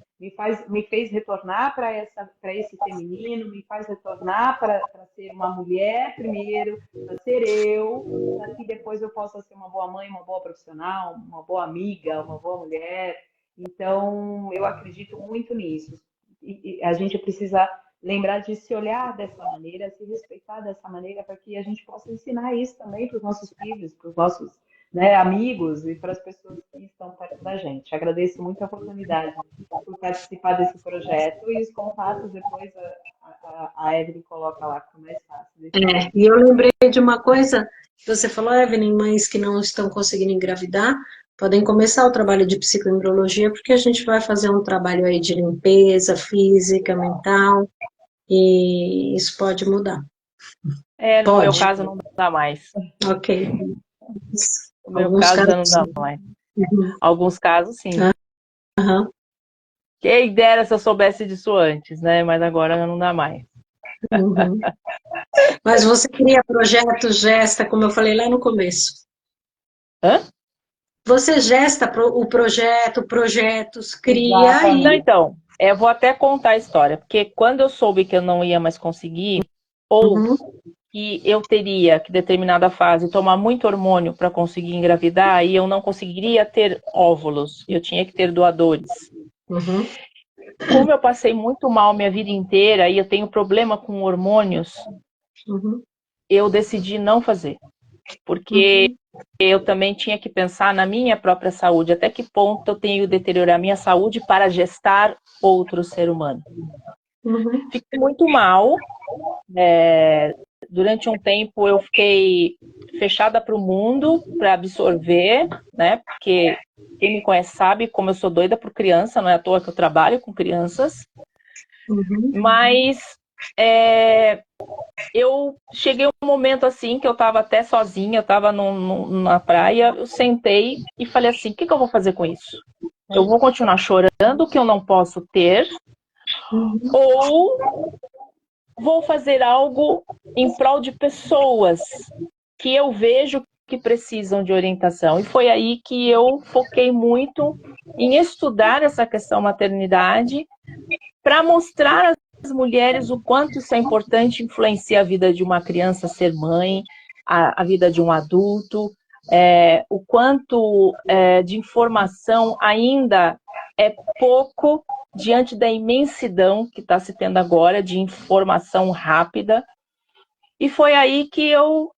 Speaker 3: Me fez retornar para esse feminino, me faz retornar para ser uma mulher primeiro, para ser eu, para que depois eu possa ser uma boa mãe, uma boa profissional, uma boa amiga, uma boa mulher. Então, eu acredito muito nisso. E a gente precisa lembrar de se olhar dessa maneira, se respeitar dessa maneira, para que a gente possa ensinar isso também para os nossos filhos, para os nossos, né, amigos e para as pessoas que estão perto da gente. Agradeço muito a oportunidade por participar desse projeto, e os contatos depois a Evelyn coloca lá, que é mais fácil.
Speaker 2: E eu lembrei de uma coisa que você falou, Evelyn, mães que não estão conseguindo engravidar, podem começar o trabalho de psicoembriologia, porque a gente vai fazer um trabalho aí de limpeza física, mental, e isso pode mudar.
Speaker 4: No meu caso não dá mais.
Speaker 2: Ok.
Speaker 4: No meu caso não dá mais. Alguns casos, sim. Quem dera se eu soubesse disso antes, né? Mas agora não dá mais.
Speaker 2: Mas você cria projetos, gesta, como eu falei lá no começo. Você gesta o projeto, projetos, cria e...
Speaker 4: Não, então, eu vou até contar a história, porque quando eu soube que eu não ia mais conseguir, ou que eu teria, que determinada fase, tomar muito hormônio para conseguir engravidar, e eu não conseguiria ter óvulos, eu tinha que ter doadores. Como eu passei muito mal minha vida inteira e eu tenho problema com hormônios, eu decidi não fazer. Porque eu também tinha que pensar na minha própria saúde, até que ponto eu tenho que deteriorar minha saúde para gestar outro ser humano. Fiquei muito mal, durante um tempo eu fiquei fechada para o mundo, para absorver, né? Porque quem me conhece sabe como eu sou doida por criança, não é à toa que eu trabalho com crianças. Mas eu cheguei um momento assim que eu estava até sozinha, eu estava na praia, eu sentei e falei assim, o que eu vou fazer com isso? Eu vou continuar chorando que eu não posso ter, ou vou fazer algo em prol de pessoas que eu vejo que precisam de orientação. E foi aí que eu foquei muito em estudar essa questão maternidade para mostrar às mulheres o quanto isso é importante, influencia a vida de uma criança ser mãe, a vida de um adulto, o quanto de informação ainda é pouco diante da imensidão que está se tendo agora de informação rápida. E foi aí que eu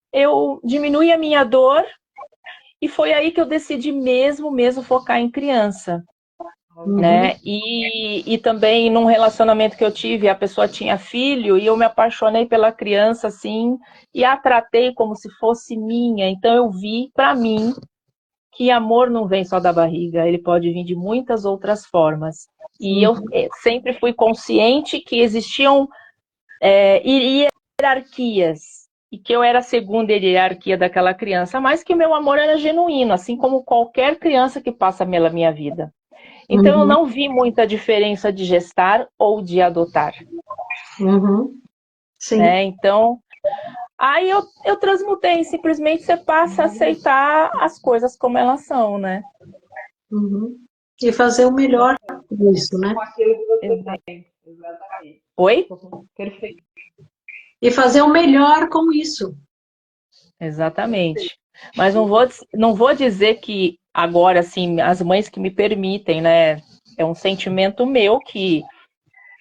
Speaker 4: diminui a minha dor, e foi aí que eu decidi mesmo focar em criança. Né? E também num relacionamento que eu tive, a pessoa tinha filho e eu me apaixonei pela criança assim e a tratei como se fosse minha. Então eu vi para mim que amor não vem só da barriga, ele pode vir de muitas outras formas. E eu sempre fui consciente que existiam hierarquias e que eu era a segunda hierarquia daquela criança, mas que meu amor era genuíno, assim como qualquer criança que passa pela minha vida. Então, eu não vi muita diferença de gestar ou de adotar.
Speaker 2: Sim.
Speaker 4: Então, aí eu transmutei. Simplesmente você passa a aceitar as coisas como elas são, né?
Speaker 2: E fazer o melhor com isso, né?
Speaker 3: Com aquilo que você tem. Exatamente.
Speaker 4: Oi?
Speaker 3: Perfeito.
Speaker 2: E fazer o melhor com isso.
Speaker 4: Exatamente. Mas não vou dizer que agora, assim, as mães que me permitem, né? É um sentimento meu que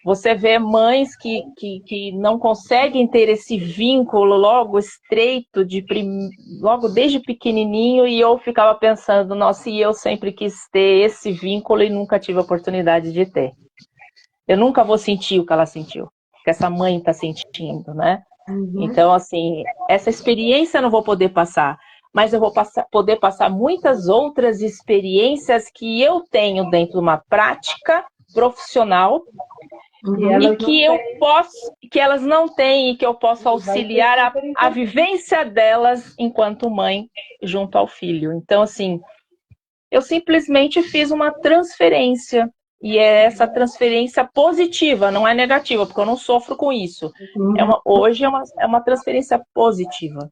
Speaker 4: você vê mães que não conseguem ter esse vínculo logo estreito, logo desde pequenininho, e eu ficava pensando, nossa, e eu sempre quis ter esse vínculo e nunca tive a oportunidade de ter. Eu nunca vou sentir o que ela sentiu, que essa mãe está sentindo, né? Então, assim, essa experiência eu não vou poder passar, mas eu vou poder passar muitas outras experiências que eu tenho dentro de uma prática profissional e que elas não têm e que eu posso auxiliar a vivência delas enquanto mãe junto ao filho. Então, assim, eu simplesmente fiz uma transferência. E é essa transferência positiva, não é negativa, porque eu não sofro com isso. Hoje é uma transferência positiva,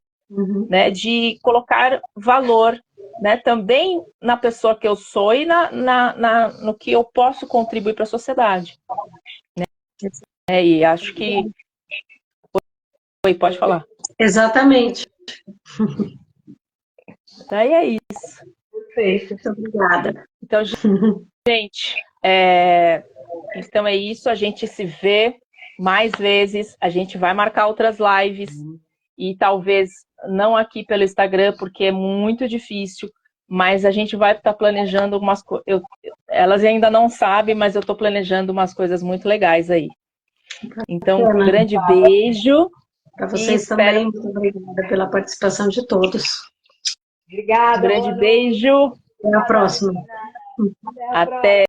Speaker 4: né, de colocar valor, né, também na pessoa que eu sou e no que eu posso contribuir para a sociedade. Né? E acho que... Oi, pode falar.
Speaker 2: Exatamente.
Speaker 4: Então é isso.
Speaker 2: Perfeito. Muito obrigada.
Speaker 4: Então, gente, então é isso, a gente se vê mais vezes, a gente vai marcar outras lives, e talvez não aqui pelo Instagram, porque é muito difícil, mas a gente vai estar planejando algumas coisas, elas ainda não sabem, mas eu estou planejando umas coisas muito legais aí. Então, um grande beijo.
Speaker 2: Para vocês também, muito obrigada pela participação de todos.
Speaker 3: Obrigada.
Speaker 4: Um grande beijo.
Speaker 2: Até a próxima.
Speaker 4: Até.